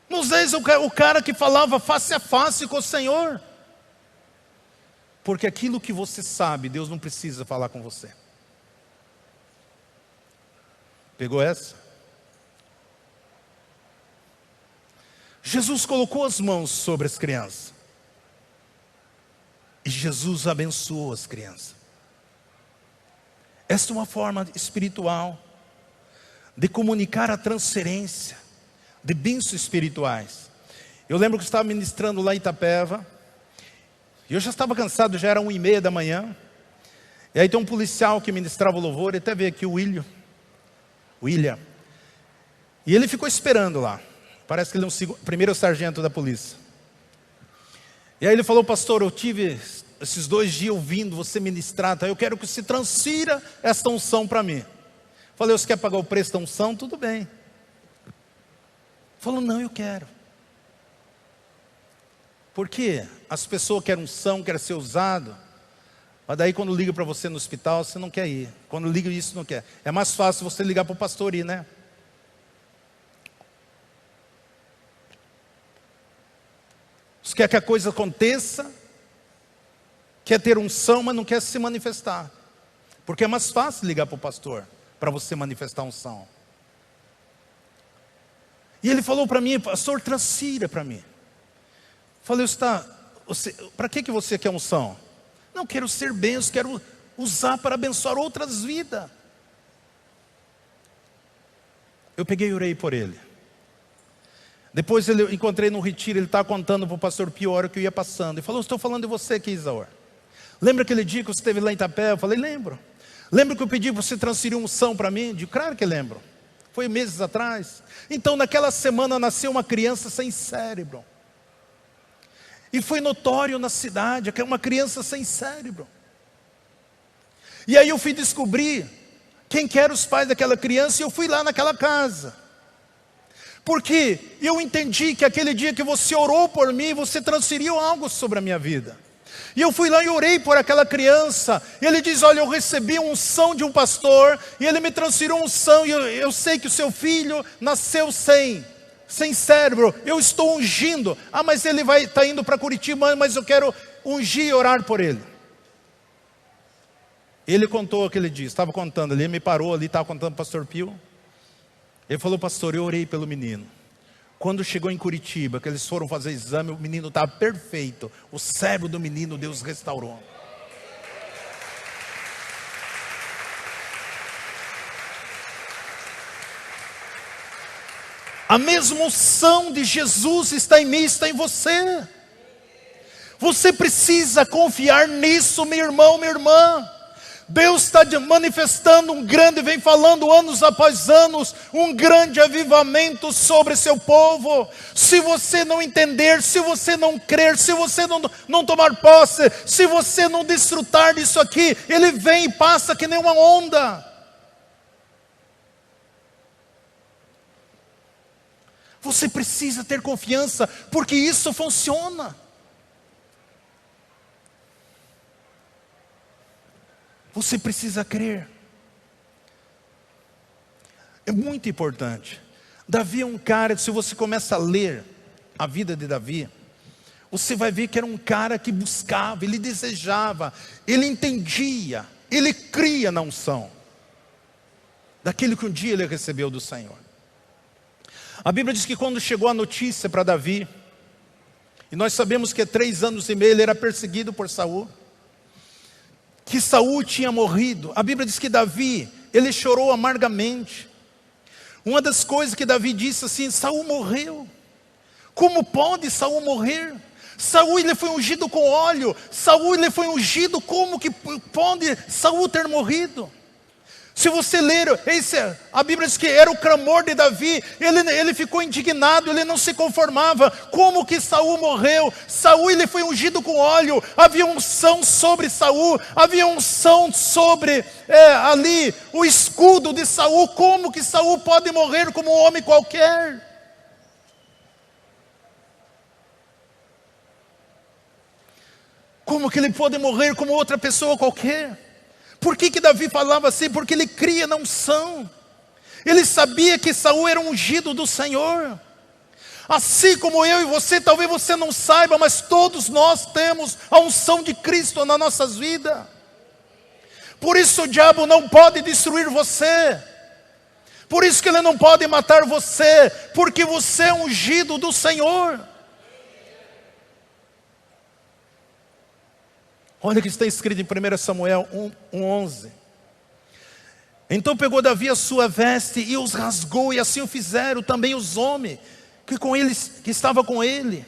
Moisés é o cara que falava face a face com o Senhor. Porque aquilo que você sabe, Deus não precisa falar com você. Pegou essa? Jesus colocou as mãos sobre as crianças. E Jesus abençoou as crianças. Esta é uma forma espiritual de comunicar a transferência de bênçãos espirituais. Eu lembro que eu estava ministrando lá em Itapeva, e eu já estava cansado, já era 1h30 da manhã. E aí tem um policial que ministrava o louvor, e até veio aqui o William. E ele ficou esperando lá. Parece que ele é um primeiro sargento da polícia. E aí ele falou: pastor, eu tive esses 2 dias ouvindo você ministrar, tá? Eu quero que você transfira esta unção para mim. Falei: você quer pagar o preço da unção? Tudo bem. Falou: não, eu quero. Porque as pessoas querem unção, querem ser usado, mas daí quando liga para você no hospital, você não quer ir. Quando liga isso, não quer. É mais fácil você ligar para o pastor ir, né? Você quer que a coisa aconteça, quer ter unção, mas não quer se manifestar. Porque é mais fácil ligar para o pastor, para você manifestar unção. E ele falou para mim: pastor, transfira para mim. Falei: para que você quer unção? Não, quero ser benção, quero usar para abençoar outras vidas. Eu peguei e orei por ele. Depois eu encontrei no retiro, ele estava contando para o pastor Pio a hora que eu ia passando. Ele falou: estou falando de você aqui, Isaor. Lembra aquele dia que você esteve lá em Itapé? Eu falei: lembro. Lembra que eu pedi para você transferir unção para mim? Eu digo: claro que lembro. Foi meses atrás. Então naquela semana nasceu uma criança sem cérebro. E foi notório na cidade que é uma criança sem cérebro. E aí eu fui descobrir quem que eram os pais daquela criança, e eu fui lá naquela casa. Porque eu entendi que aquele dia que você orou por mim, você transferiu algo sobre a minha vida. E eu fui lá e orei por aquela criança. E ele diz: olha, eu recebi uma unção de um pastor, e ele me transferiu uma unção, e eu sei que o seu filho nasceu sem cérebro, eu estou ungindo. Ah, mas ele está indo para Curitiba, mas eu quero ungir e orar por ele. Ele contou aquele dia, estava contando ali, ele me parou ali, estava contando para o pastor Pio. Ele falou: pastor, eu orei pelo menino. Quando chegou em Curitiba, que eles foram fazer exame, o menino estava perfeito. O cérebro do menino Deus restaurou. A mesma unção de Jesus está em mim, está em você. Você precisa confiar nisso, meu irmão, minha irmã. Deus está manifestando vem falando anos após anos, um grande avivamento sobre seu povo. Se você não entender, se você não crer, se você não tomar posse, se você não desfrutar disso aqui, ele vem e passa que nem uma onda. Você precisa ter confiança, porque isso funciona. Você precisa crer. É muito importante. Davi é um cara, se você começa a ler a vida de Davi, você vai ver que era um cara que buscava, ele desejava, ele entendia, ele cria na unção daquilo que um dia ele recebeu do Senhor. A Bíblia diz que quando chegou a notícia para Davi, e nós sabemos que há 3 anos e meio ele era perseguido por Saul, que Saul tinha morrido. A Bíblia diz que Davi, ele chorou amargamente. Uma das coisas que Davi disse assim: Saul morreu. Como pode Saul morrer? Saul ele foi ungido com óleo. Saul ele foi ungido, como que pode Saul ter morrido? Se você ler, a Bíblia diz que era o clamor de Davi, ele ficou indignado, ele não se conformava. Como que Saul morreu? Saul ele foi ungido com óleo, havia unção sobre Saul, havia unção sobre ali o escudo de Saul. Como que Saul pode morrer como um homem qualquer? Como que ele pode morrer como outra pessoa qualquer? Por que Davi falava assim? Porque ele cria na unção. Ele sabia que Saul era ungido do Senhor. Assim como eu e você, talvez você não saiba, mas todos nós temos a unção de Cristo nas nossas vidas. Por isso o diabo não pode destruir você. Por isso que ele não pode matar você, porque você é ungido do Senhor. Olha o que está escrito em 1 Samuel 1:11. Então pegou Davi a sua veste e os rasgou, e assim o fizeram também os homens que estavam com ele.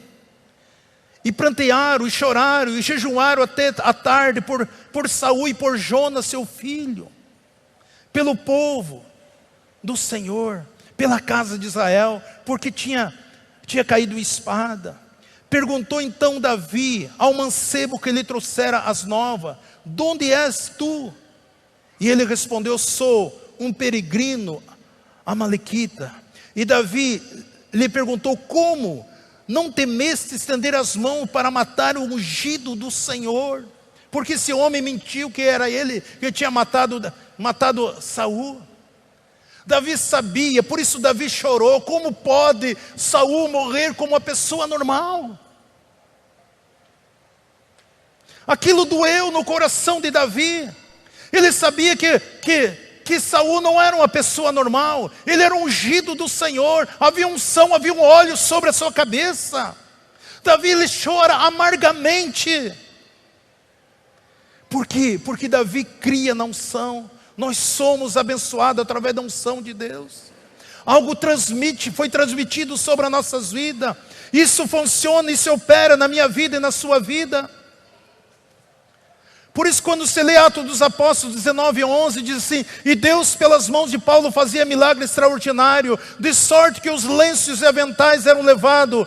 E prantearam, e choraram, e jejuaram até a tarde por Saul e por Jonas seu filho, pelo povo do Senhor, pela casa de Israel, porque tinha caído espada. Perguntou então Davi ao mancebo que lhe trouxera as novas: de onde és tu? E ele respondeu: sou um peregrino amalequita. E Davi lhe perguntou: como não temeste estender as mãos para matar o ungido do Senhor? Porque esse homem mentiu que era ele que tinha matado Saul. Davi sabia, por isso Davi chorou. Como pode Saul morrer como uma pessoa normal? Aquilo doeu no coração de Davi. Ele sabia que Saul não era uma pessoa normal. Ele era ungido do Senhor. Havia unção, havia um óleo sobre a sua cabeça. Davi ele chora amargamente. Por quê? Porque Davi cria na unção. Nós somos abençoados através da unção de Deus. Algo foi transmitido sobre as nossas vidas. Isso funciona, isso opera na minha vida e na sua vida. Por isso quando você lê Atos dos Apóstolos 19:11, diz assim: e Deus pelas mãos de Paulo fazia milagre extraordinário, de sorte que os lenços e aventais eram levado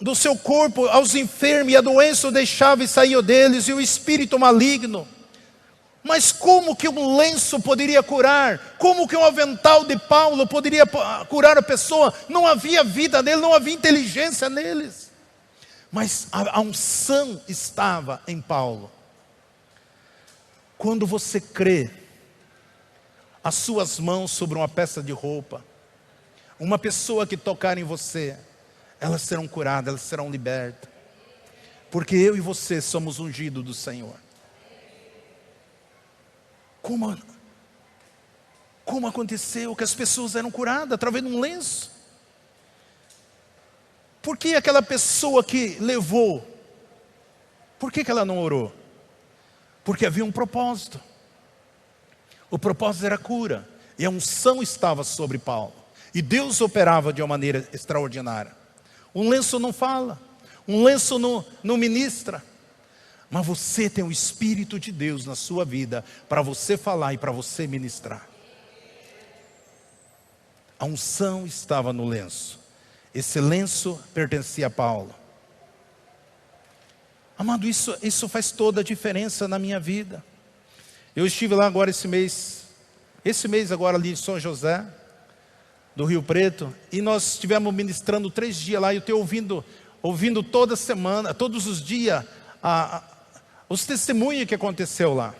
do seu corpo aos enfermos, e a doença o deixava e saía deles, e o espírito maligno. Mas como que um lenço poderia curar? Como que um avental de Paulo poderia curar a pessoa? Não havia vida nele, não havia inteligência neles. Mas a unção estava em Paulo. Quando você crê, as suas mãos sobre uma peça de roupa, uma pessoa que tocar em você, elas serão curadas, elas serão libertas. Porque eu e você somos ungidos do Senhor. Como aconteceu que as pessoas eram curadas através de um lenço? Por que aquela pessoa que levou, por que ela não orou? Porque havia um propósito. O propósito era a cura. E a unção estava sobre Paulo. E Deus operava de uma maneira extraordinária. Um lenço não fala. Um lenço não ministra. Mas você tem o Espírito de Deus na sua vida para você falar e para você ministrar. A unção estava no lenço. Esse lenço pertencia a Paulo. Amado, isso faz toda a diferença na minha vida. Eu estive lá agora esse mês agora ali em São José, do Rio Preto, e nós estivemos ministrando 3 dias lá, e eu estou ouvindo toda semana, todos os dias, os testemunhos que aconteceu lá.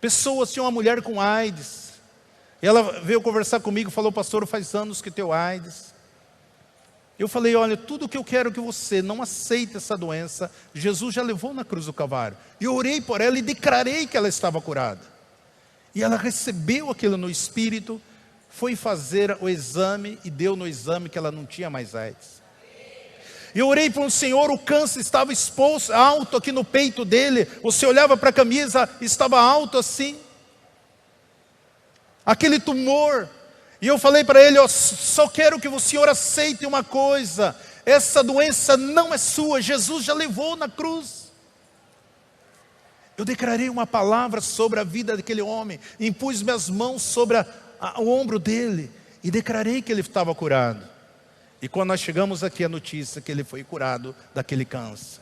Pessoas, tinha uma mulher com AIDS, e ela veio conversar comigo, falou: pastor, faz anos que tenho AIDS. Eu falei: olha, tudo que eu quero que você não aceite essa doença, Jesus já levou na cruz do Calvário. E eu orei por ela e declarei que ela estava curada. E ela recebeu aquilo no Espírito, foi fazer o exame e deu no exame que ela não tinha mais AIDS. Eu orei para um senhor, o câncer estava exposto, alto aqui no peito dele. Você olhava para a camisa, estava alto assim. Aquele tumor. E eu falei para ele: só quero que o senhor aceite uma coisa. essa doença não é sua, Jesus já levou na cruz. Eu declarei uma palavra sobre a vida daquele homem, impus minhas mãos sobre o ombro dele, e declarei que ele estava curado. E quando nós chegamos aqui, a notícia que ele foi curado daquele câncer.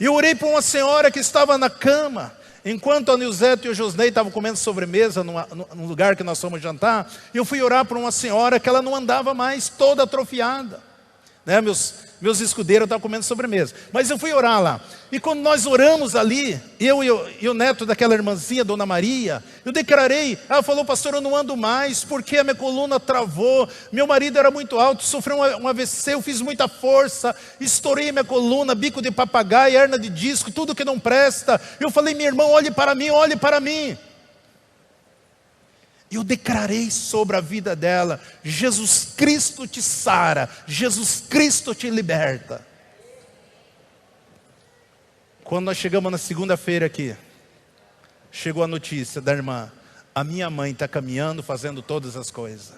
E eu orei por uma senhora que estava na cama, enquanto a Nilzete e o Josnei estavam comendo sobremesa num lugar que nós fomos jantar. Eu fui orar por uma senhora que ela não andava mais, toda atrofiada, né? Meus escudeiros estavam comendo sobremesa, mas eu fui orar lá. E quando nós oramos ali, eu e o neto daquela irmãzinha, Dona Maria, eu declarei, ela falou: pastor, eu não ando mais, porque a minha coluna travou, meu marido era muito alto, sofreu um AVC, eu fiz muita força, estourei minha coluna, bico de papagaio, hernia de disco, tudo que não presta. Eu falei: minha irmã, olhe para mim, olhe para mim. Eu declarei sobre a vida dela: Jesus Cristo te sara, Jesus Cristo te liberta. Quando nós chegamos na segunda-feira aqui, chegou a notícia da irmã: a minha mãe está caminhando, fazendo todas as coisas.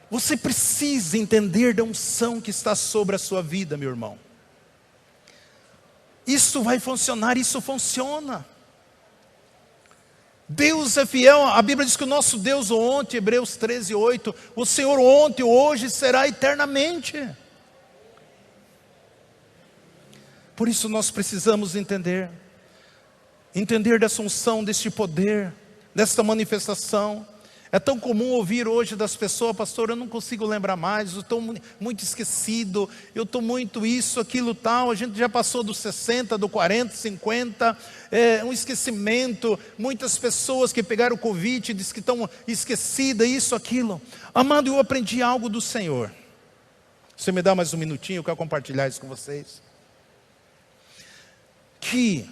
Você precisa entender da unção que está sobre a sua vida, meu irmão. Isso vai funcionar, isso funciona. Deus é fiel, a Bíblia diz que o nosso Deus ontem, Hebreus 13:8, o Senhor ontem, hoje, será eternamente. Por isso nós precisamos entender dessa unção, deste poder, desta manifestação. É tão comum ouvir hoje das pessoas: pastor, eu não consigo lembrar mais, eu estou muito esquecido, eu estou muito isso, aquilo, tal. A gente já passou dos 60, do 40, 50, um esquecimento. Muitas pessoas que pegaram o Covid dizem que estão esquecidas, isso, aquilo. Amado, eu aprendi algo do Senhor. Você me dá mais um minutinho, eu quero compartilhar isso com vocês. Que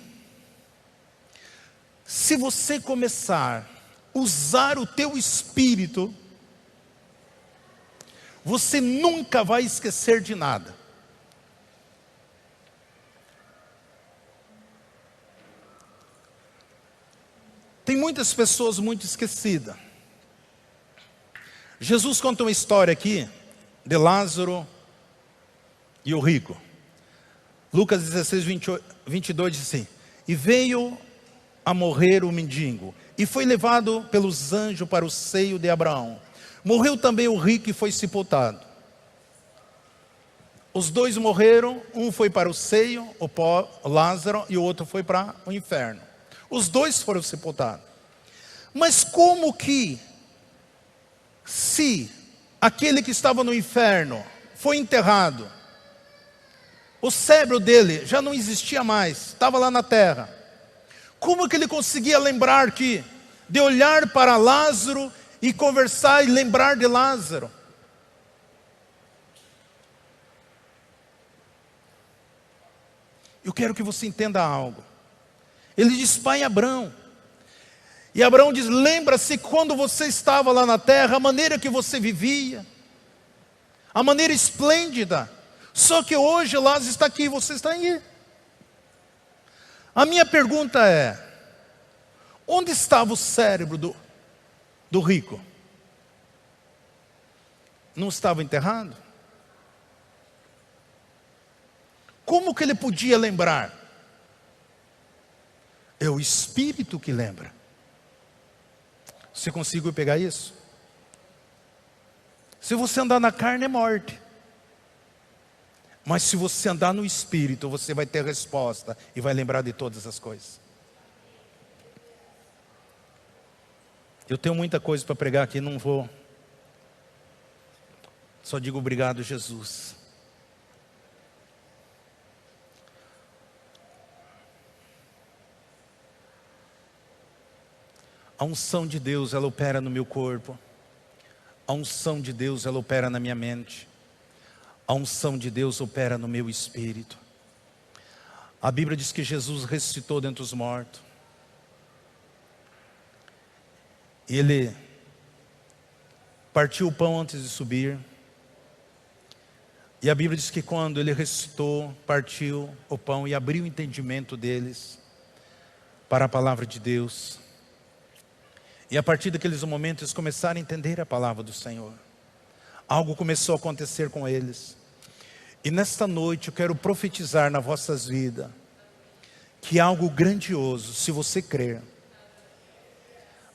se você começar usar o teu espírito, você nunca vai esquecer de nada. Tem muitas pessoas muito esquecidas. Jesus conta uma história aqui de Lázaro e o rico. Lucas 16, 22 diz assim: e veio a morrer o mendigo, e foi levado pelos anjos para o seio de Abraão. Morreu também o rico e foi sepultado. Os dois morreram, um foi para o seio, o Lázaro, e o outro foi para o inferno. Os dois foram sepultados. Mas como que, se aquele que estava no inferno foi enterrado, o cérebro dele já não existia mais, estava lá na terra, como que ele conseguia lembrar de olhar para Lázaro e conversar e lembrar de Lázaro? Eu quero que você entenda algo. Ele diz: pai Abraão. E Abraão diz: lembra-se quando você estava lá na terra, a maneira que você vivia, a maneira esplêndida. Só que hoje Lázaro está aqui e você está aí. A minha pergunta é: onde estava o cérebro do rico? Não estava enterrado? Como que ele podia lembrar? É o Espírito que lembra. Você conseguiu pegar isso? Se você andar na carne é morte. Mas se você andar no Espírito, você vai ter resposta e vai lembrar de todas as coisas. Eu tenho muita coisa para pregar aqui, não vou. Só digo obrigado, Jesus. A unção de Deus, ela opera no meu corpo. A unção de Deus, ela opera na minha mente. A unção de Deus opera no meu espírito. A Bíblia diz que Jesus ressuscitou dentre os mortos. E Ele partiu o pão antes de subir. E a Bíblia diz que quando Ele ressuscitou, partiu o pão e abriu o entendimento deles para a palavra de Deus. E a partir daqueles momentos eles começaram a entender a palavra do Senhor. Algo começou a acontecer com eles. E nesta noite eu quero profetizar nas vossas vidas que algo grandioso, se você crer,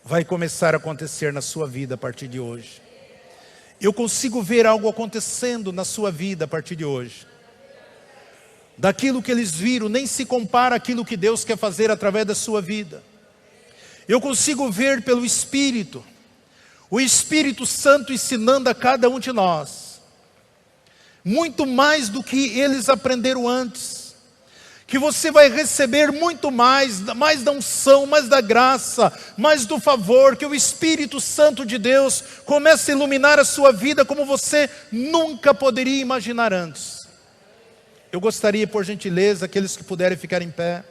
vai começar a acontecer na sua vida a partir de hoje. Eu consigo ver algo acontecendo na sua vida a partir de hoje. Daquilo que eles viram, nem se compara àquilo que Deus quer fazer através da sua vida. Eu consigo ver pelo Espírito, o Espírito Santo ensinando a cada um de nós, muito mais do que eles aprenderam antes. Que você vai receber muito mais da unção, mais da graça, mais do favor, que o Espírito Santo de Deus comece a iluminar a sua vida como você nunca poderia imaginar antes. Eu gostaria, por gentileza, aqueles que puderem ficar em pé.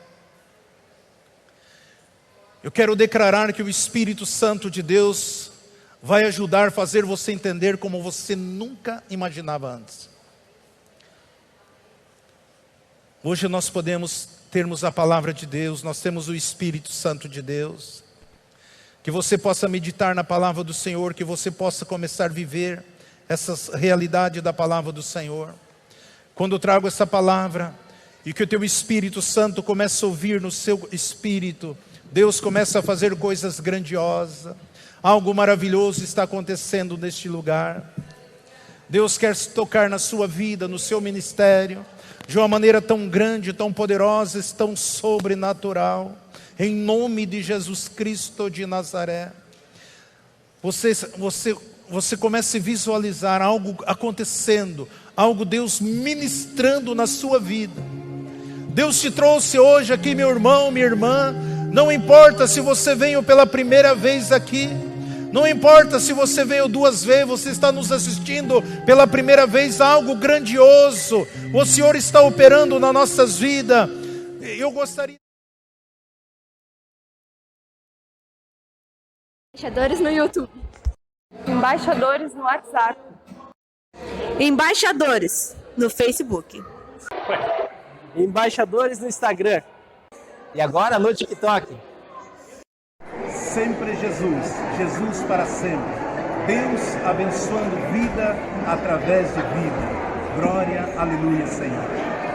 Eu quero declarar que o Espírito Santo de Deus vai ajudar a fazer você entender como você nunca imaginava antes. Hoje nós podemos termos a palavra de Deus, nós temos o Espírito Santo de Deus. Que você possa meditar na palavra do Senhor, que você possa começar a viver essa realidade da palavra do Senhor. Quando eu trago essa palavra, e que o teu Espírito Santo comece a ouvir no seu espírito, Deus começa a fazer coisas grandiosas, algo maravilhoso está acontecendo neste lugar. Deus quer tocar na sua vida, no seu ministério, de uma maneira tão grande, tão poderosa, tão sobrenatural, em nome de Jesus Cristo de Nazaré. Você começa a visualizar algo acontecendo, algo Deus ministrando na sua vida. Deus te trouxe hoje aqui, meu irmão, minha irmã, não importa se você veio pela primeira vez aqui, não importa se você veio 2 vezes, você está nos assistindo pela primeira vez, algo grandioso o Senhor está operando nas nossas vidas. Eu gostaria... Embaixadores no YouTube. Embaixadores no WhatsApp. Embaixadores no Facebook. Embaixadores no Instagram. E agora no TikTok. Sempre Jesus, Jesus para sempre. Deus abençoando vida através de vida. Glória, aleluia, Senhor.